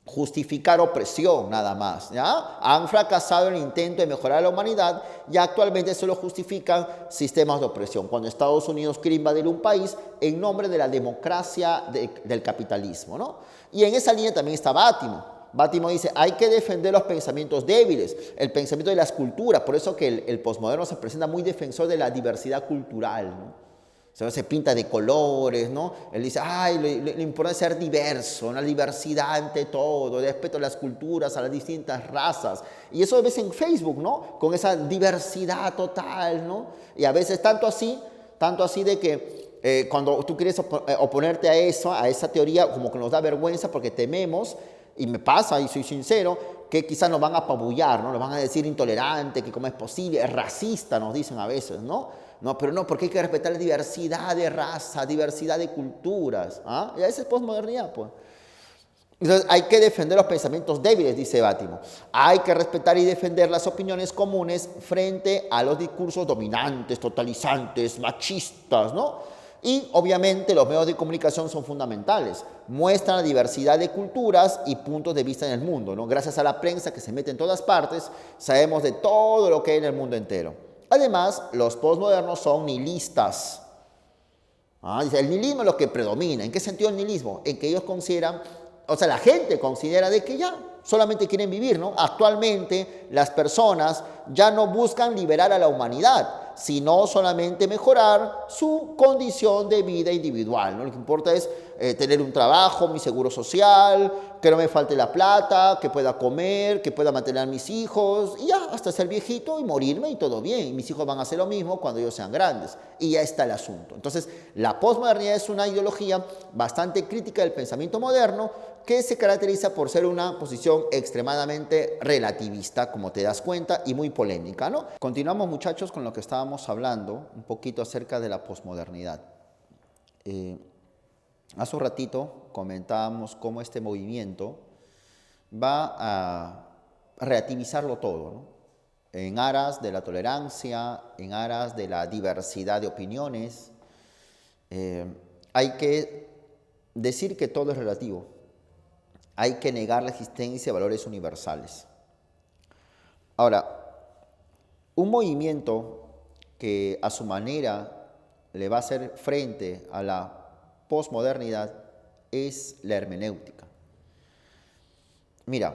justificar opresión nada más, ¿ya? Han fracasado en el intento de mejorar la humanidad y actualmente solo justifican sistemas de opresión. Cuando Estados Unidos quiere invadir un país en nombre de la democracia del capitalismo, ¿no? Y en esa línea también está Bátimo. Bátimo dice, hay que defender los pensamientos débiles, el pensamiento de las culturas. Por eso que el posmoderno se presenta muy defensor de la diversidad cultural, ¿no? Se pinta de colores, ¿no? Él dice, ay, lo importante es ser diverso, una diversidad ante todo, respeto a las culturas, a las distintas razas. Y eso ves en Facebook, ¿no? Con esa diversidad total, ¿no? Y a veces tanto así de que cuando tú quieres oponerte a eso, a esa teoría, como que nos da vergüenza porque tememos, y me pasa, y soy sincero, que quizás nos van a apabullar, ¿no? Nos van a decir intolerante, que cómo es posible, es racista, nos dicen a veces, ¿no? No, pero no, porque hay que respetar la diversidad de raza, diversidad de culturas. ¿Ah? Y esa es posmodernidad, pues. Entonces, hay que defender los pensamientos débiles, dice Bátimo. Hay que respetar y defender las opiniones comunes frente a los discursos dominantes, totalizantes, machistas, ¿no? Y, obviamente, los medios de comunicación son fundamentales. Muestran la diversidad de culturas y puntos de vista en el mundo, ¿no? Gracias a la prensa que se mete en todas partes, sabemos de todo lo que hay en el mundo entero. Además, los posmodernos son nihilistas. Dice, el nihilismo es lo que predomina. ¿En qué sentido el nihilismo? En que ellos consideran, o sea, la gente considera de que ya solamente quieren vivir, ¿no? Actualmente las personas ya no buscan liberar a la humanidad, sino solamente mejorar su condición de vida individual, ¿no? Lo que importa es tener un trabajo, mi seguro social, que no me falte la plata, que pueda comer, que pueda mantener a mis hijos, y ya, hasta ser viejito y morirme y todo bien. Y mis hijos van a hacer lo mismo cuando ellos sean grandes. Y ya está el asunto. Entonces, la posmodernidad es una ideología bastante crítica del pensamiento moderno que se caracteriza por ser una posición extremadamente relativista, como te das cuenta, y muy polémica, ¿no? Continuamos, muchachos, con lo que estábamos hablando, un poquito acerca de la posmodernidad. Hace un ratito comentábamos cómo este movimiento va a relativizarlo todo, ¿no? en aras de la tolerancia, en aras de la diversidad de opiniones. Hay que decir que todo es relativo. Hay que negar la existencia de valores universales. Ahora, un movimiento que a su manera le va a hacer frente a la posmodernidad es la hermenéutica. Mira,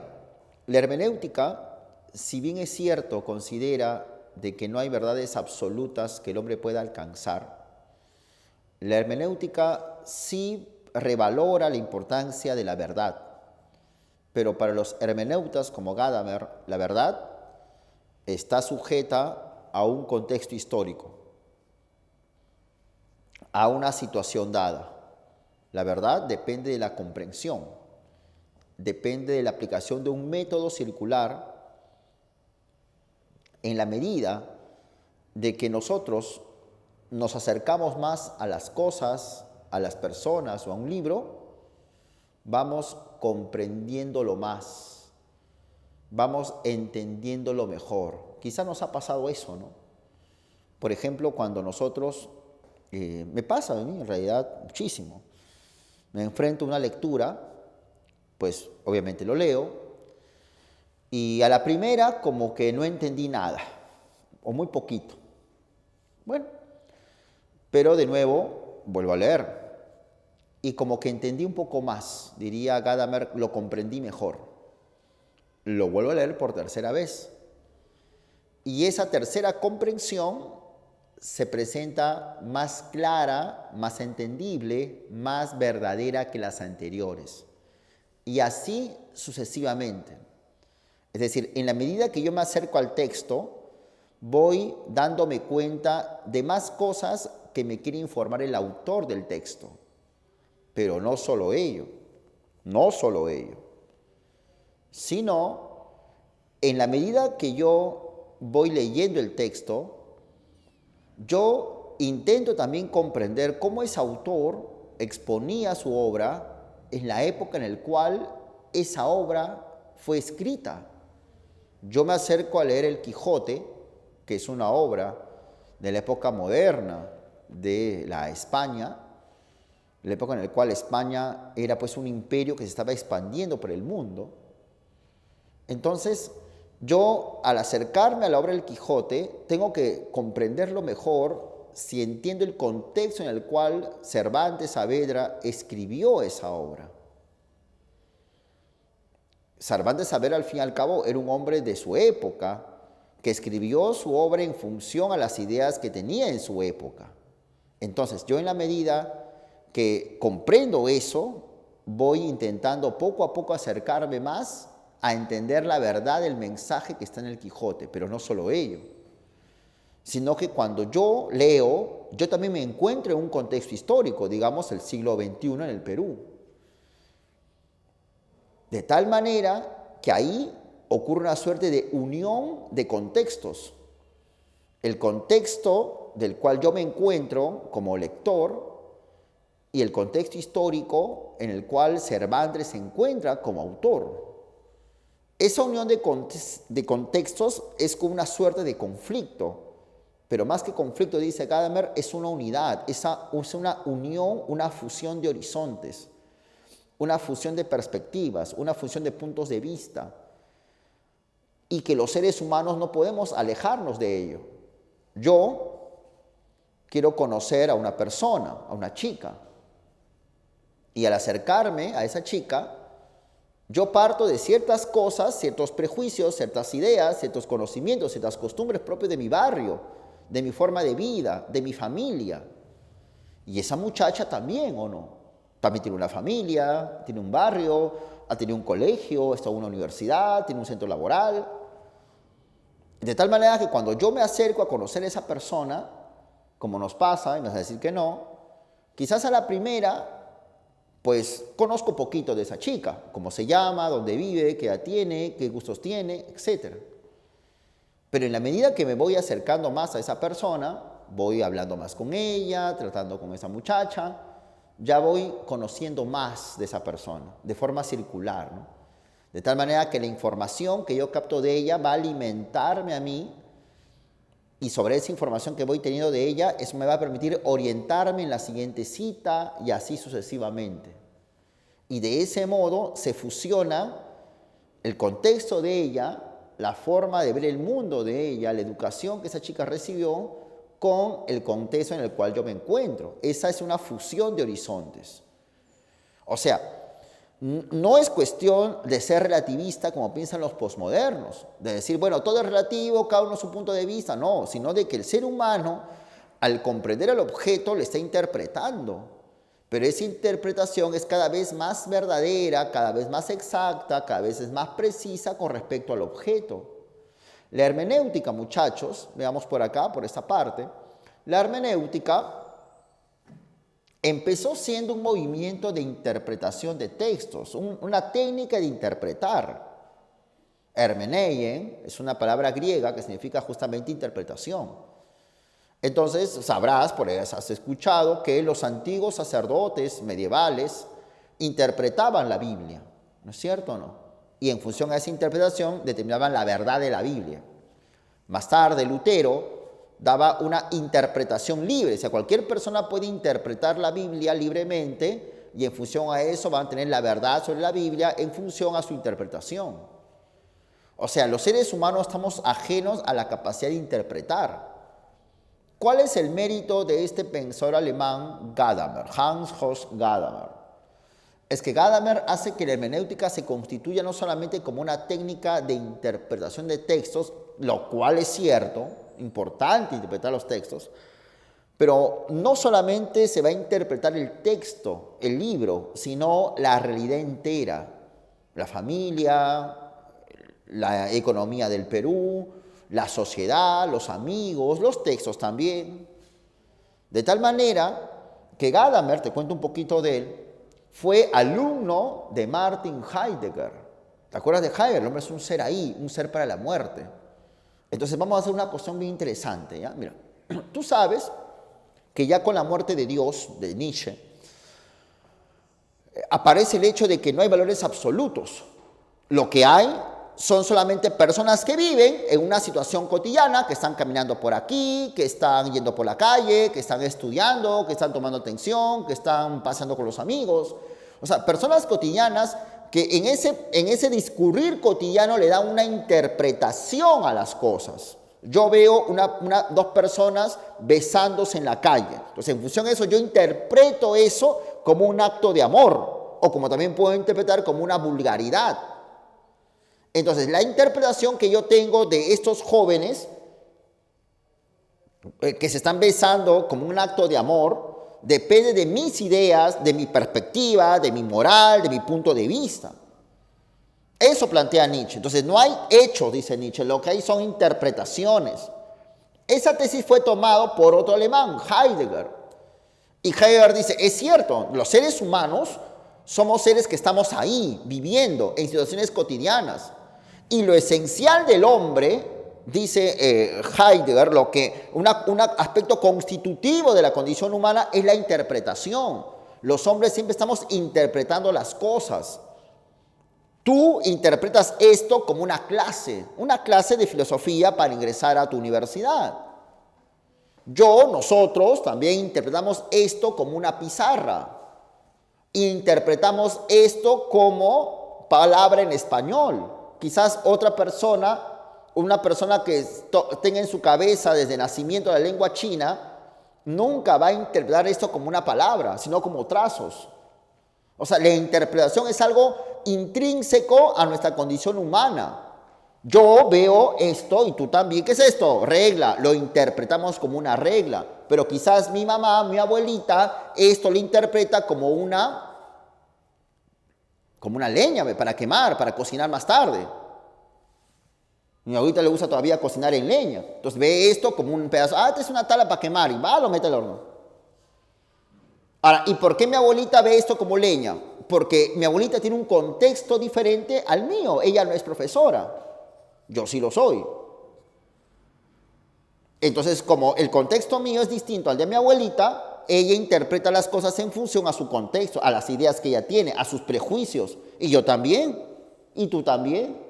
la hermenéutica, si bien es cierto, considera de que no hay verdades absolutas que el hombre pueda alcanzar, la hermenéutica sí revalora la importancia de la verdad. Pero para los hermeneutas como Gadamer, la verdad está sujeta a un contexto histórico, a una situación dada. La verdad depende de la comprensión, depende de la aplicación de un método circular en la medida de que nosotros nos acercamos más a las cosas, a las personas o a un libro, vamos comprendiéndolo más, vamos entendiéndolo mejor. Quizá nos ha pasado eso, ¿no? Por ejemplo, cuando nosotros, me pasa a mí en realidad muchísimo, me enfrento a una lectura, pues obviamente lo leo, y a la primera como que no entendí nada, o muy poquito. Bueno, pero de nuevo vuelvo a leer. Y como que entendí un poco más, diría Gadamer, lo comprendí mejor. Lo vuelvo a leer por tercera vez. Y esa tercera comprensión se presenta más clara, más entendible, más verdadera que las anteriores. Y así sucesivamente. Es decir, en la medida que yo me acerco al texto, voy dándome cuenta de más cosas que me quiere informar el autor del texto. Pero no solo ello, sino en la medida que yo voy leyendo el texto, yo intento también comprender cómo ese autor exponía su obra en la época en la cual esa obra fue escrita. Yo me acerco a leer El Quijote, que es una obra de la época moderna de la España, la época en la cual España era pues un imperio que se estaba expandiendo por el mundo. Entonces, yo al acercarme a la obra del Quijote, tengo que comprenderlo mejor si entiendo el contexto en el cual Cervantes Saavedra escribió esa obra. Cervantes Saavedra, al fin y al cabo, era un hombre de su época, que escribió su obra en función a las ideas que tenía en su época. Entonces, yo en la medida que comprendo eso, voy intentando poco a poco acercarme más a entender la verdad del mensaje que está en el Quijote, pero no solo ello, sino que cuando yo leo, yo también me encuentro en un contexto histórico, digamos el siglo XXI en el Perú. De tal manera que ahí ocurre una suerte de unión de contextos. El contexto del cual yo me encuentro como lector y el contexto histórico en el cual Cervantes se encuentra como autor. Esa unión de contextos es como una suerte de conflicto, pero más que conflicto, dice Gadamer, es una unidad, es una unión, una fusión de horizontes, una fusión de perspectivas, una fusión de puntos de vista, y que los seres humanos no podemos alejarnos de ello. Yo quiero conocer a una persona, a una chica, y al acercarme a esa chica, yo parto de ciertas cosas, ciertos prejuicios, ciertas ideas, ciertos conocimientos, ciertas costumbres propios de mi barrio, de mi forma de vida, de mi familia. Y esa muchacha también, ¿o no? También tiene una familia, tiene un barrio, ha tenido un colegio, está en una universidad, tiene un centro laboral. De tal manera que cuando yo me acerco a conocer a esa persona, como nos pasa, y me vas a decir que no, quizás a la primera pues conozco poquito de esa chica, cómo se llama, dónde vive, qué edad tiene, qué gustos tiene, etc. Pero en la medida que me voy acercando más a esa persona, voy hablando más con ella, tratando con esa muchacha, ya voy conociendo más de esa persona, de forma circular, ¿no? De tal manera que la información que yo capto de ella va a alimentarme a mí y sobre esa información que voy teniendo de ella, eso me va a permitir orientarme en la siguiente cita y así sucesivamente. Y de ese modo se fusiona el contexto de ella, la forma de ver el mundo de ella, la educación que esa chica recibió con el contexto en el cual yo me encuentro. Esa es una fusión de horizontes. O sea, no es cuestión de ser relativista como piensan los posmodernos, de decir, bueno, todo es relativo, cada uno su punto de vista, no, sino de que el ser humano, al comprender el objeto, lo está interpretando, pero esa interpretación es cada vez más verdadera, cada vez más exacta, cada vez es más precisa con respecto al objeto. La hermenéutica, muchachos, veamos por acá, por esta parte, la hermenéutica empezó siendo un movimiento de interpretación de textos, una técnica de interpretar. Hermeneien es una palabra griega que significa justamente interpretación. Entonces sabrás, por eso has escuchado, que los antiguos sacerdotes medievales interpretaban la Biblia, ¿no es cierto o no? Y en función a esa interpretación determinaban la verdad de la Biblia. Más tarde, Lutero daba una interpretación libre, o sea, cualquier persona puede interpretar la Biblia libremente y en función a eso van a tener la verdad sobre la Biblia en función a su interpretación. O sea, los seres humanos estamos ajenos a la capacidad de interpretar. ¿Cuál es el mérito de este pensador alemán Gadamer, Hans Jost Gadamer? Es que Gadamer hace que la hermenéutica se constituya no solamente como una técnica de interpretación de textos, lo cual es cierto, importante interpretar los textos, pero no solamente se va a interpretar el texto, el libro, sino la realidad entera, la familia, la economía del Perú, la sociedad, los amigos, los textos también. De tal manera que Gadamer, te cuento un poquito de él, fue alumno de Martin Heidegger. ¿Te acuerdas de Heidegger? El hombre es un ser ahí, un ser para la muerte. Entonces vamos a hacer una cuestión bien interesante, ¿ya? Mira, tú sabes que ya con la muerte de Dios, de Nietzsche, aparece el hecho de que no hay valores absolutos. Lo que hay son solamente personas que viven en una situación cotidiana, que están caminando por aquí, que están yendo por la calle, que están estudiando, que están tomando atención, que están pasando con los amigos. O sea, personas cotidianas que en ese discurrir cotidiano le dan una interpretación a las cosas. Yo veo dos personas besándose en la calle. Entonces, en función de eso, yo interpreto eso como un acto de amor, o como también puedo interpretar como una vulgaridad. Entonces, la interpretación que yo tengo de estos jóvenes que se están besando como un acto de amor, depende de mis ideas, de mi perspectiva, de mi moral, de mi punto de vista. Eso plantea Nietzsche. Entonces, no hay hechos, dice Nietzsche, lo que hay son interpretaciones. Esa tesis fue tomada por otro alemán, Heidegger. Y Heidegger dice, es cierto, los seres humanos somos seres que estamos ahí, viviendo en situaciones cotidianas. Y lo esencial del hombre, dice Heidegger, un aspecto constitutivo de la condición humana es la interpretación. Los hombres siempre estamos interpretando las cosas. Tú interpretas esto como una clase de filosofía para ingresar a tu universidad. Nosotros también interpretamos esto como una pizarra. Interpretamos esto como palabra en español. Quizás otra persona, una persona que tenga en su cabeza desde nacimiento la lengua china, nunca va a interpretar esto como una palabra, sino como trazos. O sea, la interpretación es algo intrínseco a nuestra condición humana. Yo veo esto y tú también. ¿Qué es esto? Regla. Lo interpretamos como una regla. Pero quizás mi mamá, mi abuelita, esto lo interpreta como una leña para quemar, para cocinar más tarde. Mi abuelita le gusta todavía cocinar en leña. Entonces ve esto como un pedazo. Esta es una tabla para quemar y lo mete al horno. Ahora, ¿y por qué mi abuelita ve esto como leña? Porque mi abuelita tiene un contexto diferente al mío. Ella no es profesora. Yo sí lo soy. Entonces, como el contexto mío es distinto al de mi abuelita, ella interpreta las cosas en función a su contexto, a las ideas que ella tiene, a sus prejuicios. Y yo también. Y tú también.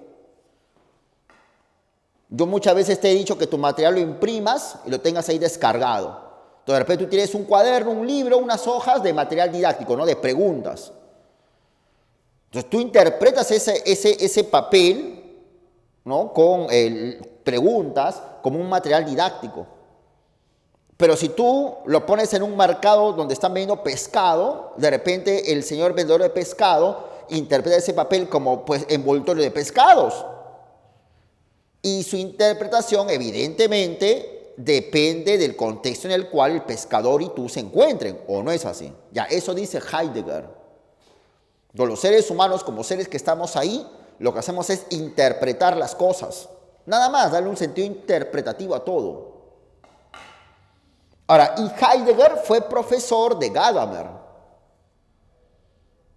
Yo muchas veces te he dicho que tu material lo imprimas y lo tengas ahí descargado. Entonces, de repente tú tienes un cuaderno, un libro, unas hojas de material didáctico, ¿no? De preguntas. Entonces, tú interpretas ese papel, ¿no? Con preguntas como un material didáctico. Pero si tú lo pones en un mercado donde están vendiendo pescado, de repente el señor vendedor de pescado interpreta ese papel como pues envoltorio de pescados. Y su interpretación, evidentemente, depende del contexto en el cual el pescador y tú se encuentren, ¿o no es así? Ya, eso dice Heidegger. Los seres humanos, como seres que estamos ahí, lo que hacemos es interpretar las cosas. Nada más, darle un sentido interpretativo a todo. Ahora, y Heidegger fue profesor de Gadamer.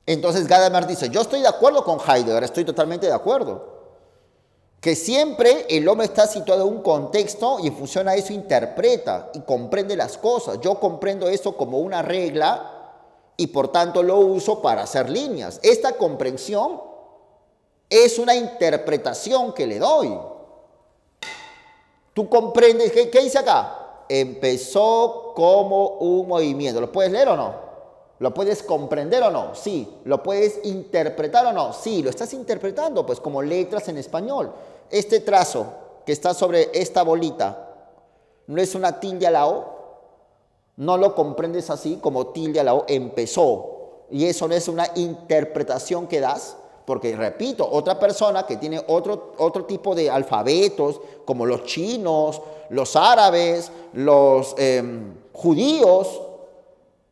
Entonces Gadamer dice, yo estoy de acuerdo con Heidegger, estoy totalmente de acuerdo. Que siempre el hombre está situado en un contexto y en función a eso interpreta y comprende las cosas. Yo comprendo eso como una regla y por tanto lo uso para hacer líneas. Esta comprensión es una interpretación que le doy. Tú comprendes, ¿qué dice acá? Empezó como un movimiento. ¿Lo puedes leer o no? ¿Lo puedes comprender o no? Sí. ¿Lo puedes interpretar o no? Sí. ¿Lo estás interpretando? Pues como letras en español. Este trazo que está sobre esta bolita, ¿no es una tilde a la O? No lo comprendes así como tilde a la O, empezó. Y eso no es una interpretación que das, porque repito, otra persona que tiene otro tipo de alfabetos, como los chinos, los árabes, los judíos,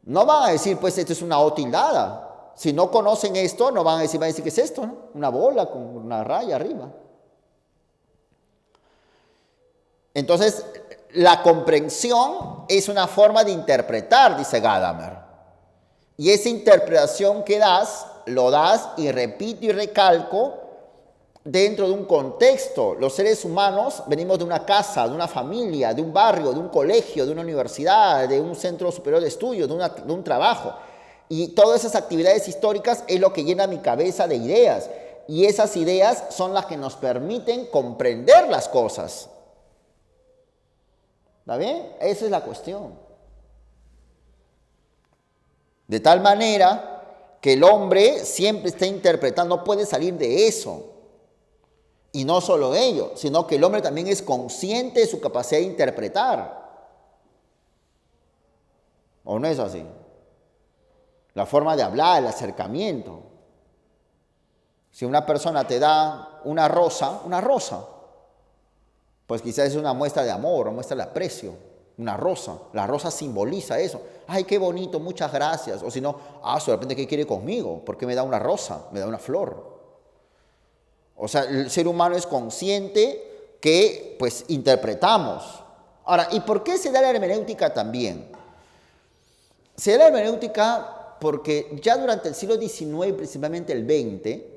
no van a decir, pues esto es una O tildada. Si no conocen esto, no van a decir, ¿qué es esto? ¿No? Una bola con una raya arriba. Entonces, la comprensión es una forma de interpretar, dice Gadamer. Y esa interpretación que das, lo das y repito y recalco dentro de un contexto. Los seres humanos venimos de una casa, de una familia, de un barrio, de un colegio, de una universidad, de un centro superior de estudios, de un trabajo. Y todas esas actividades históricas es lo que llena mi cabeza de ideas. Y esas ideas son las que nos permiten comprender las cosas. ¿Está bien? Esa es la cuestión. De tal manera que el hombre siempre está interpretando, no puede salir de eso. Y no solo de ello, sino que el hombre también es consciente de su capacidad de interpretar. ¿O no es así? La forma de hablar, el acercamiento. Si una persona te da una rosa, pues quizás es una muestra de amor, una muestra de aprecio, una rosa. La rosa simboliza eso. Ay, qué bonito, muchas gracias. O si no, de repente, ¿qué quiere conmigo? ¿Por qué me da una rosa? Me da una flor. O sea, el ser humano es consciente que, pues, interpretamos. Ahora, ¿y por qué se da la hermenéutica también? Se da la hermenéutica porque ya durante el siglo XIX, principalmente el XX,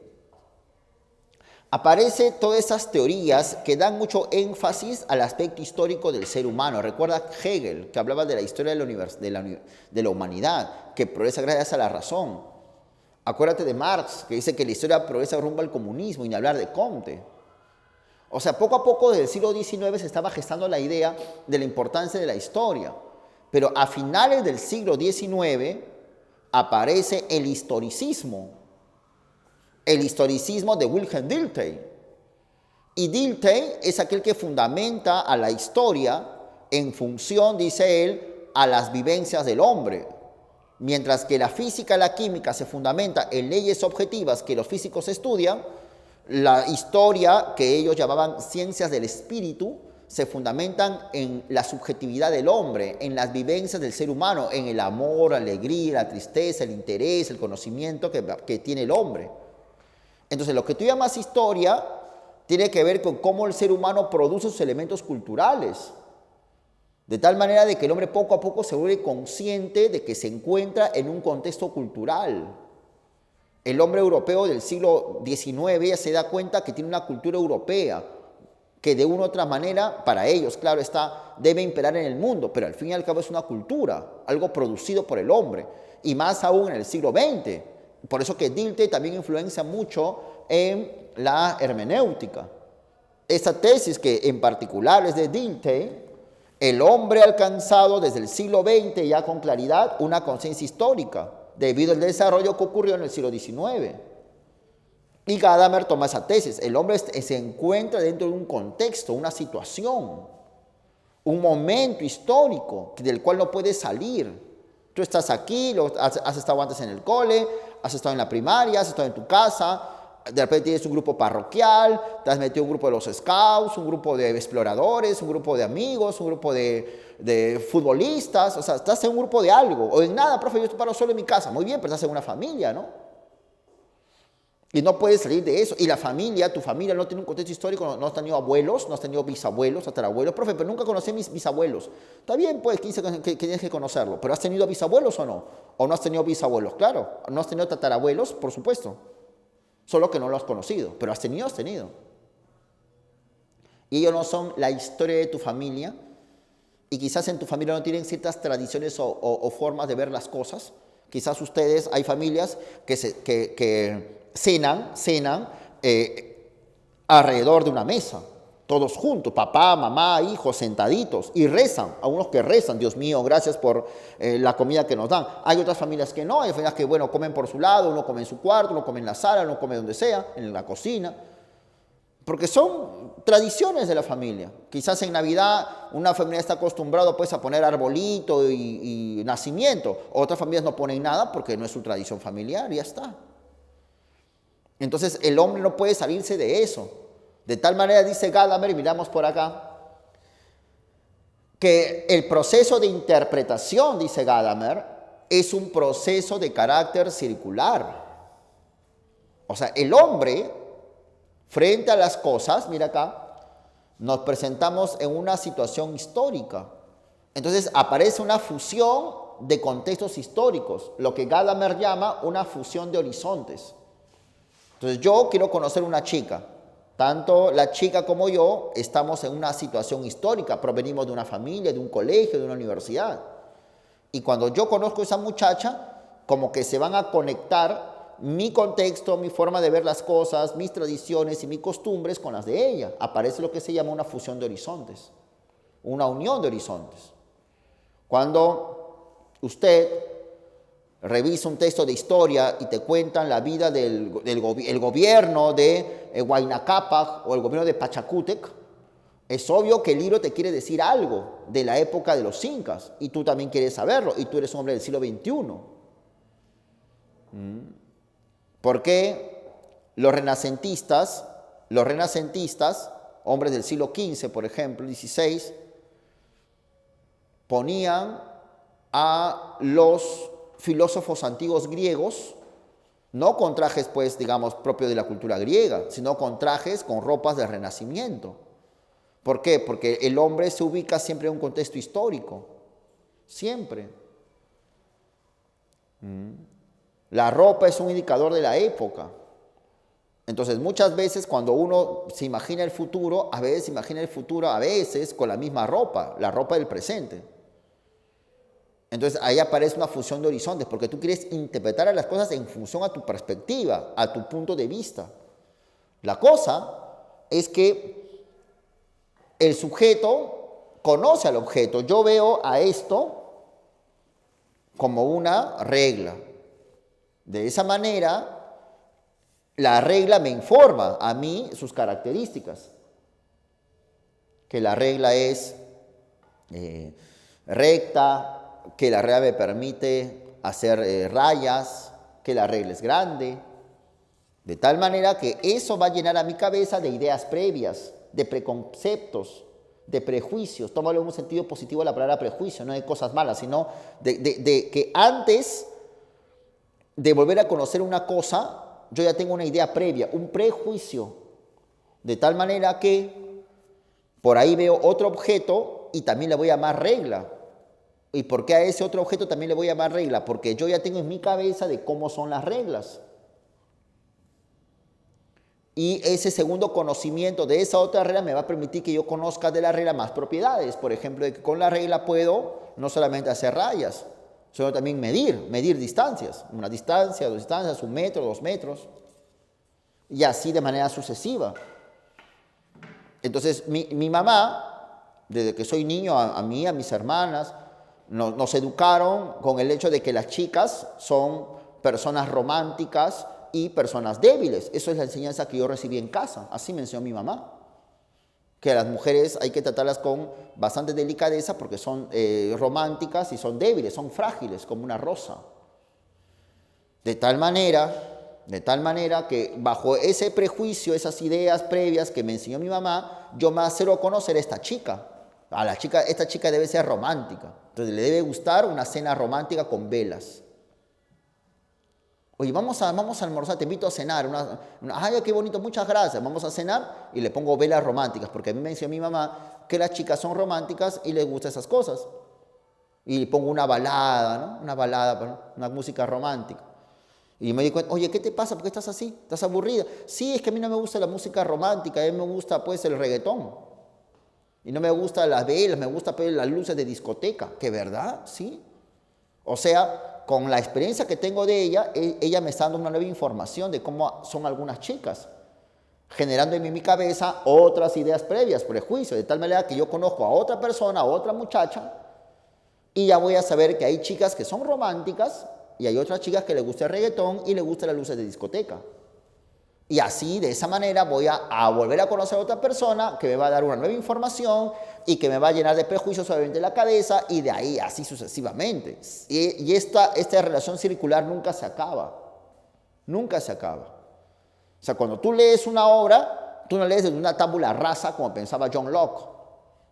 aparecen todas esas teorías que dan mucho énfasis al aspecto histórico del ser humano. Recuerda Hegel, que hablaba de la historia de la humanidad, que progresa gracias a la razón. Acuérdate de Marx, que dice que la historia progresa rumbo al comunismo, y ni hablar de Comte. O sea, poco a poco desde el siglo XIX se estaba gestando la idea de la importancia de la historia. Pero a finales del siglo XIX aparece el historicismo de Wilhelm Dilthey. Y Dilthey es aquel que fundamenta a la historia en función, dice él, a las vivencias del hombre. Mientras que la física y la química se fundamenta en leyes objetivas que los físicos estudian, la historia, que ellos llamaban ciencias del espíritu, se fundamentan en la subjetividad del hombre, en las vivencias del ser humano, en el amor, la alegría, la tristeza, el interés, el conocimiento que tiene el hombre. Entonces, lo que tú llamas historia tiene que ver con cómo el ser humano produce sus elementos culturales. De tal manera de que el hombre poco a poco se vuelve consciente de que se encuentra en un contexto cultural. El hombre europeo del siglo XIX ya se da cuenta que tiene una cultura europea, que de una u otra manera, para ellos, claro está, debe imperar en el mundo, pero al fin y al cabo es una cultura, algo producido por el hombre, y más aún en el siglo XX. Por eso que Dilthey también influencia mucho en la hermenéutica. Esta tesis que en particular es de Dilthey, el hombre ha alcanzado desde el siglo XX ya con claridad una conciencia histórica debido al desarrollo que ocurrió en el siglo XIX. Y Gadamer toma esa tesis. El hombre se encuentra dentro de un contexto, una situación, un momento histórico del cual no puede salir. Tú estás aquí, has estado antes en el cole, has estado en la primaria, has estado en tu casa, de repente tienes un grupo parroquial, te has metido en un grupo de los scouts, un grupo de exploradores, un grupo de amigos, un grupo de futbolistas, o sea, estás en un grupo de algo, o en nada, profe, yo estoy paro solo en mi casa, muy bien, pero estás en una familia, ¿no? Y no puedes salir de eso. Y la familia, tu familia no tiene un contexto histórico, no has tenido abuelos, no has tenido bisabuelos, tatarabuelos. Profe, pero nunca conocí a mis bisabuelos. Está bien, pues, que tienes que conocerlo. ¿Pero has tenido bisabuelos o no? ¿O no has tenido bisabuelos? Claro. ¿No has tenido tatarabuelos? Por supuesto. Solo que no lo has conocido. Pero has tenido. Y ellos no son la historia de tu familia. Y quizás en tu familia no tienen ciertas tradiciones o formas de ver las cosas. Quizás ustedes, hay familias que cenan alrededor de una mesa, todos juntos, papá, mamá, hijos, sentaditos, y rezan. Algunos que rezan, Dios mío, gracias por la comida que nos dan. Hay otras familias que no, hay familias que, bueno, comen por su lado, uno come en su cuarto, uno come en la sala, uno come donde sea, en la cocina, porque son tradiciones de la familia. Quizás en Navidad una familia está acostumbrada pues a poner arbolito y nacimiento, otras familias no ponen nada porque no es su tradición familiar, y ya está. Entonces el hombre no puede salirse de eso. De tal manera, dice Gadamer, y miramos por acá, que el proceso de interpretación, dice Gadamer, es un proceso de carácter circular. O sea, el hombre, frente a las cosas, mira acá, nos presentamos en una situación histórica. Entonces aparece una fusión de contextos históricos, lo que Gadamer llama una fusión de horizontes. Entonces yo quiero conocer una chica, tanto la chica como yo estamos en una situación histórica, provenimos de una familia, de un colegio, de una universidad. Y cuando yo conozco a esa muchacha, como que se van a conectar mi contexto, mi forma de ver las cosas, mis tradiciones y mis costumbres con las de ella. Aparece lo que se llama una fusión de horizontes, una unión de horizontes. Cuando usted revisa un texto de historia y te cuentan la vida del gobierno de Huayna Cápac o el gobierno de Pachacútec, es obvio que el libro te quiere decir algo de la época de los incas y tú también quieres saberlo y tú eres un hombre del siglo XXI. Porque los renacentistas, hombres del siglo XV, por ejemplo, XVI, ponían a los filósofos antiguos griegos, no con trajes, pues, digamos, propios de la cultura griega, sino con trajes, con ropas del Renacimiento. ¿Por qué? Porque el hombre se ubica siempre en un contexto histórico, siempre. La ropa es un indicador de la época. Entonces, muchas veces cuando uno se imagina el futuro, a veces imagina el futuro con la misma ropa, la ropa del presente. Entonces ahí aparece una fusión de horizontes, porque tú quieres interpretar a las cosas en función a tu perspectiva, a tu punto de vista. La cosa es que el sujeto conoce al objeto. Yo veo a esto como una regla. De esa manera, la regla me informa a mí sus características. Que la regla es recta, que la regla me permite hacer rayas, que la regla es grande, de tal manera que eso va a llenar a mi cabeza de ideas previas, de preconceptos, de prejuicios. Tómalo en un sentido positivo la palabra prejuicio, no de cosas malas, sino de que antes de volver a conocer una cosa, yo ya tengo una idea previa, un prejuicio, de tal manera que por ahí veo otro objeto y también le voy a llamar regla. ¿Y por qué a ese otro objeto también le voy a llamar regla? Porque yo ya tengo en mi cabeza de cómo son las reglas. Y ese segundo conocimiento de esa otra regla me va a permitir que yo conozca de la regla más propiedades. Por ejemplo, de que con la regla puedo no solamente hacer rayas, sino también medir distancias. Una distancia, dos distancias, 1 metro, 2 metros. y así de manera sucesiva. Entonces, mi mamá, desde que soy niño, a mí, a mis hermanas, nos educaron con el hecho de que las chicas son personas románticas y personas débiles. Eso es la enseñanza que yo recibí en casa. Así me enseñó mi mamá. Que a las mujeres hay que tratarlas con bastante delicadeza porque son románticas y son débiles, son frágiles como una rosa. De tal manera que bajo ese prejuicio, esas ideas previas que me enseñó mi mamá, yo me acerco a conocer a esta chica. Esta chica debe ser romántica. Entonces le debe gustar una cena romántica con velas. Oye, vamos a almorzar, te invito a cenar. Ay, qué bonito, muchas gracias. Vamos a cenar y le pongo velas románticas, porque a mí me enseñó mi mamá que las chicas son románticas y les gustan esas cosas. Y le pongo una balada, ¿no? Una balada, una música romántica. Y me di cuenta, oye, ¿qué te pasa? ¿Por qué estás así? ¿Estás aburrida? Sí, es que a mí no me gusta la música romántica, a mí me gusta pues el reggaetón. Y no me gustan las velas, me gusta pues, las luces de discoteca. ¿Qué verdad? Sí. O sea, con la experiencia que tengo de ella, ella me está dando una nueva información de cómo son algunas chicas, generando en mi cabeza otras ideas previas, prejuicios, de tal manera que yo conozco a otra persona, a otra muchacha, y ya voy a saber que hay chicas que son románticas y hay otras chicas que les gusta el reggaetón y les gustan las luces de discoteca. Y así, de esa manera, voy a volver a conocer a otra persona que me va a dar una nueva información y que me va a llenar de prejuicios obviamente la cabeza y de ahí así sucesivamente. Y esta relación circular nunca se acaba. Nunca se acaba. O sea, cuando tú lees una obra, tú no lees desde una tábula rasa como pensaba John Locke.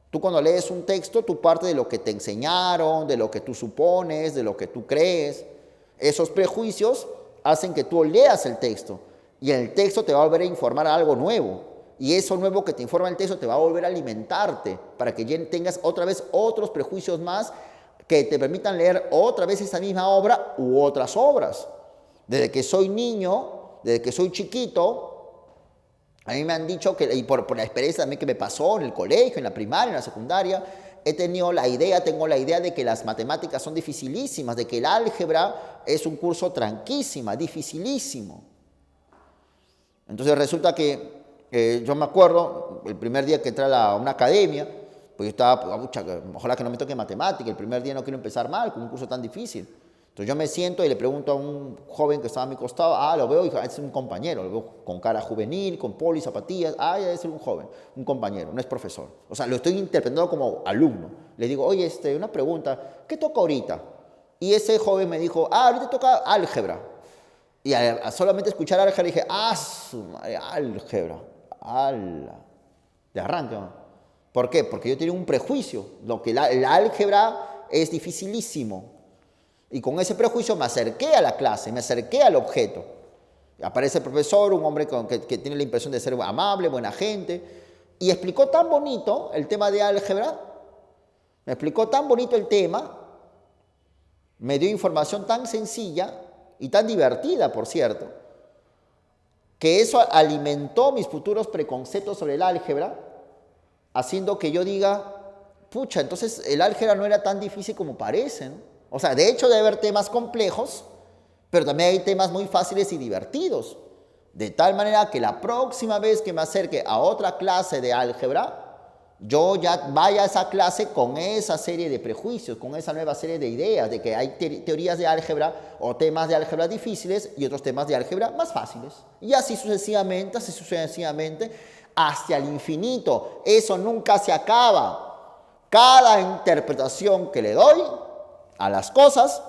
Tú cuando lees un texto, tú partes de lo que te enseñaron, de lo que tú supones, de lo que tú crees. Esos prejuicios hacen que tú leas el texto. Y el texto te va a volver a informar algo nuevo. Y eso nuevo que te informa el texto te va a volver a alimentarte para que tengas otra vez otros prejuicios más que te permitan leer otra vez esa misma obra u otras obras. Desde que soy niño, desde que soy chiquito, a mí me han dicho que, y por la experiencia también que me pasó en el colegio, en la primaria, en la secundaria, tengo la idea de que las matemáticas son dificilísimas, de que el álgebra es un curso tranquísima, dificilísimo. Entonces resulta que yo me acuerdo, el primer día que entré a una academia, pues yo estaba, ojalá que no me toque matemática, el primer día no quiero empezar mal con un curso tan difícil. Entonces yo me siento y le pregunto a un joven que estaba a mi costado, lo veo, y es un compañero, lo veo con cara juvenil, con polo y zapatillas, ya debe ser un joven, un compañero, no es profesor. O sea, lo estoy interpretando como alumno. Le digo, oye, una pregunta, ¿qué toca ahorita? Y ese joven me dijo, ahorita toca álgebra. Y a solamente escuchar álgebra dije, su madre, álgebra, de arranque, ¿no? ¿Por qué? Porque yo tenía un prejuicio, el álgebra es dificilísimo. Y con ese prejuicio me acerqué a la clase, me acerqué al objeto. Aparece el profesor, un hombre que tiene la impresión de ser amable, buena gente, y explicó tan bonito el tema de álgebra, me explicó tan bonito el tema, me dio información tan sencilla, y tan divertida, por cierto, que eso alimentó mis futuros preconceptos sobre el álgebra, haciendo que yo diga, pucha, entonces el álgebra no era tan difícil como parece, ¿no? O sea, de hecho debe haber temas complejos, pero también hay temas muy fáciles y divertidos. De tal manera que la próxima vez que me acerque a otra clase de álgebra, yo ya vaya a esa clase con esa serie de prejuicios, con esa nueva serie de ideas de que hay teorías de álgebra o temas de álgebra difíciles y otros temas de álgebra más fáciles. Y así sucesivamente, hasta el infinito. Eso nunca se acaba. Cada interpretación que le doy a las cosas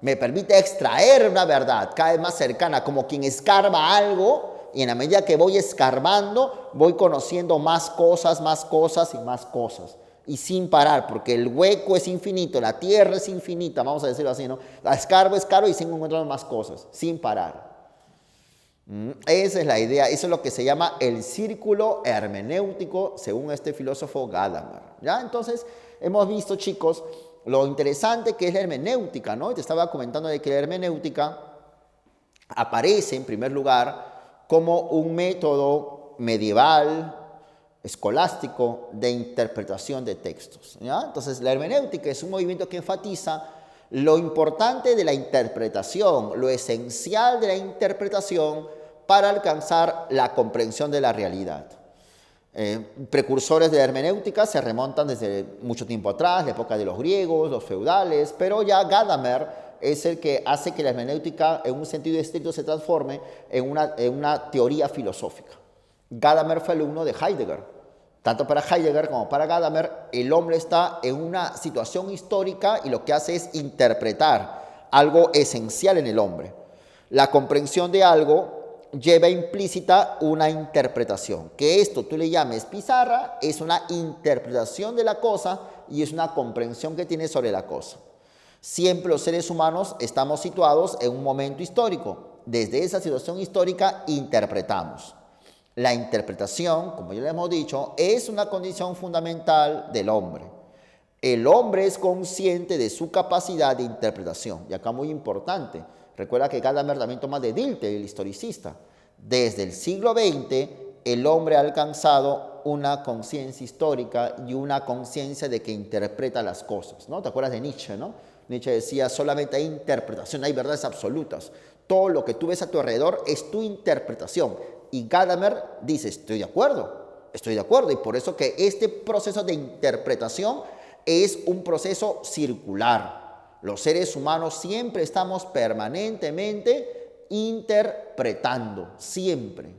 me permite extraer una verdad cada vez más cercana, como quien escarba algo. Y en la medida que voy escarbando, voy conociendo más cosas y más cosas. Y sin parar, porque el hueco es infinito, la tierra es infinita, vamos a decirlo así, ¿no? Escarbo y sigo encontrando más cosas, sin parar. Esa es la idea, eso es lo que se llama el círculo hermenéutico, según este filósofo Gadamer. ¿Ya? Entonces, hemos visto, chicos, lo interesante que es la hermenéutica, ¿no? Te estaba comentando de que la hermenéutica aparece, en primer lugar, como un método medieval, escolástico, de interpretación de textos. ¿Ya? Entonces, la hermenéutica es un movimiento que enfatiza lo importante de la interpretación, lo esencial de la interpretación para alcanzar la comprensión de la realidad. Precursores de la hermenéutica se remontan desde mucho tiempo atrás, la época de los griegos, los feudales, pero ya Gadamer es el que hace que la hermenéutica en un sentido estricto se transforme en una teoría filosófica. Gadamer fue alumno de Heidegger. Tanto para Heidegger como para Gadamer, el hombre está en una situación histórica y lo que hace es interpretar algo esencial en el hombre. La comprensión de algo lleva implícita una interpretación. Que esto tú le llames pizarra, es una interpretación de la cosa y es una comprensión que tiene sobre la cosa. Siempre los seres humanos estamos situados en un momento histórico. Desde esa situación histórica interpretamos. La interpretación, como ya le hemos dicho, es una condición fundamental del hombre. El hombre es consciente de su capacidad de interpretación. Y acá muy importante, recuerda que Gadamer también toma de Dilthey, el historicista. Desde el siglo XX, el hombre ha alcanzado una conciencia histórica y una conciencia de que interpreta las cosas, ¿no? ¿Te acuerdas de Nietzsche, no? Nietzsche decía, solamente hay interpretación, hay verdades absolutas. Todo lo que tú ves a tu alrededor es tu interpretación. Y Gadamer dice, estoy de acuerdo. Y por eso que este proceso de interpretación es un proceso circular. Los seres humanos siempre estamos permanentemente interpretando, siempre.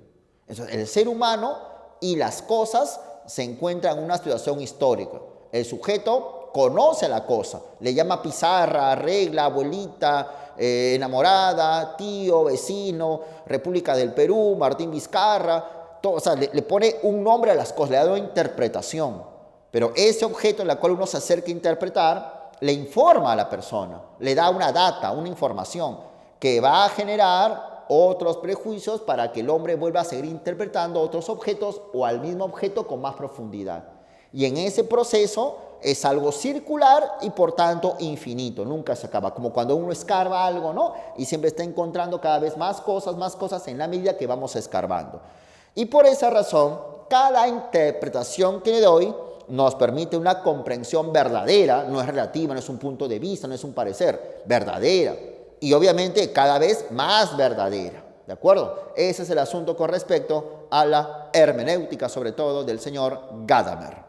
Entonces, el ser humano y las cosas se encuentran en una situación histórica. El sujeto conoce la cosa, le llama pizarra, regla, abuelita, enamorada, tío, vecino, República del Perú, Martín Vizcarra, todo, o sea, le pone un nombre a las cosas, le da una interpretación. Pero ese objeto en el cual uno se acerca a interpretar, le informa a la persona, le da una data, una información que va a generar otros prejuicios para que el hombre vuelva a seguir interpretando otros objetos o al mismo objeto con más profundidad. Y en ese proceso es algo circular y por tanto infinito, nunca se acaba. Como cuando uno escarba algo, ¿no? Y siempre está encontrando cada vez más cosas en la medida que vamos escarbando. Y por esa razón, cada interpretación que le doy nos permite una comprensión verdadera, no es relativa, no es un punto de vista, no es un parecer, verdadera. Y obviamente cada vez más verdadera, ¿de acuerdo? Ese es el asunto con respecto a la hermenéutica, sobre todo del señor Gadamer.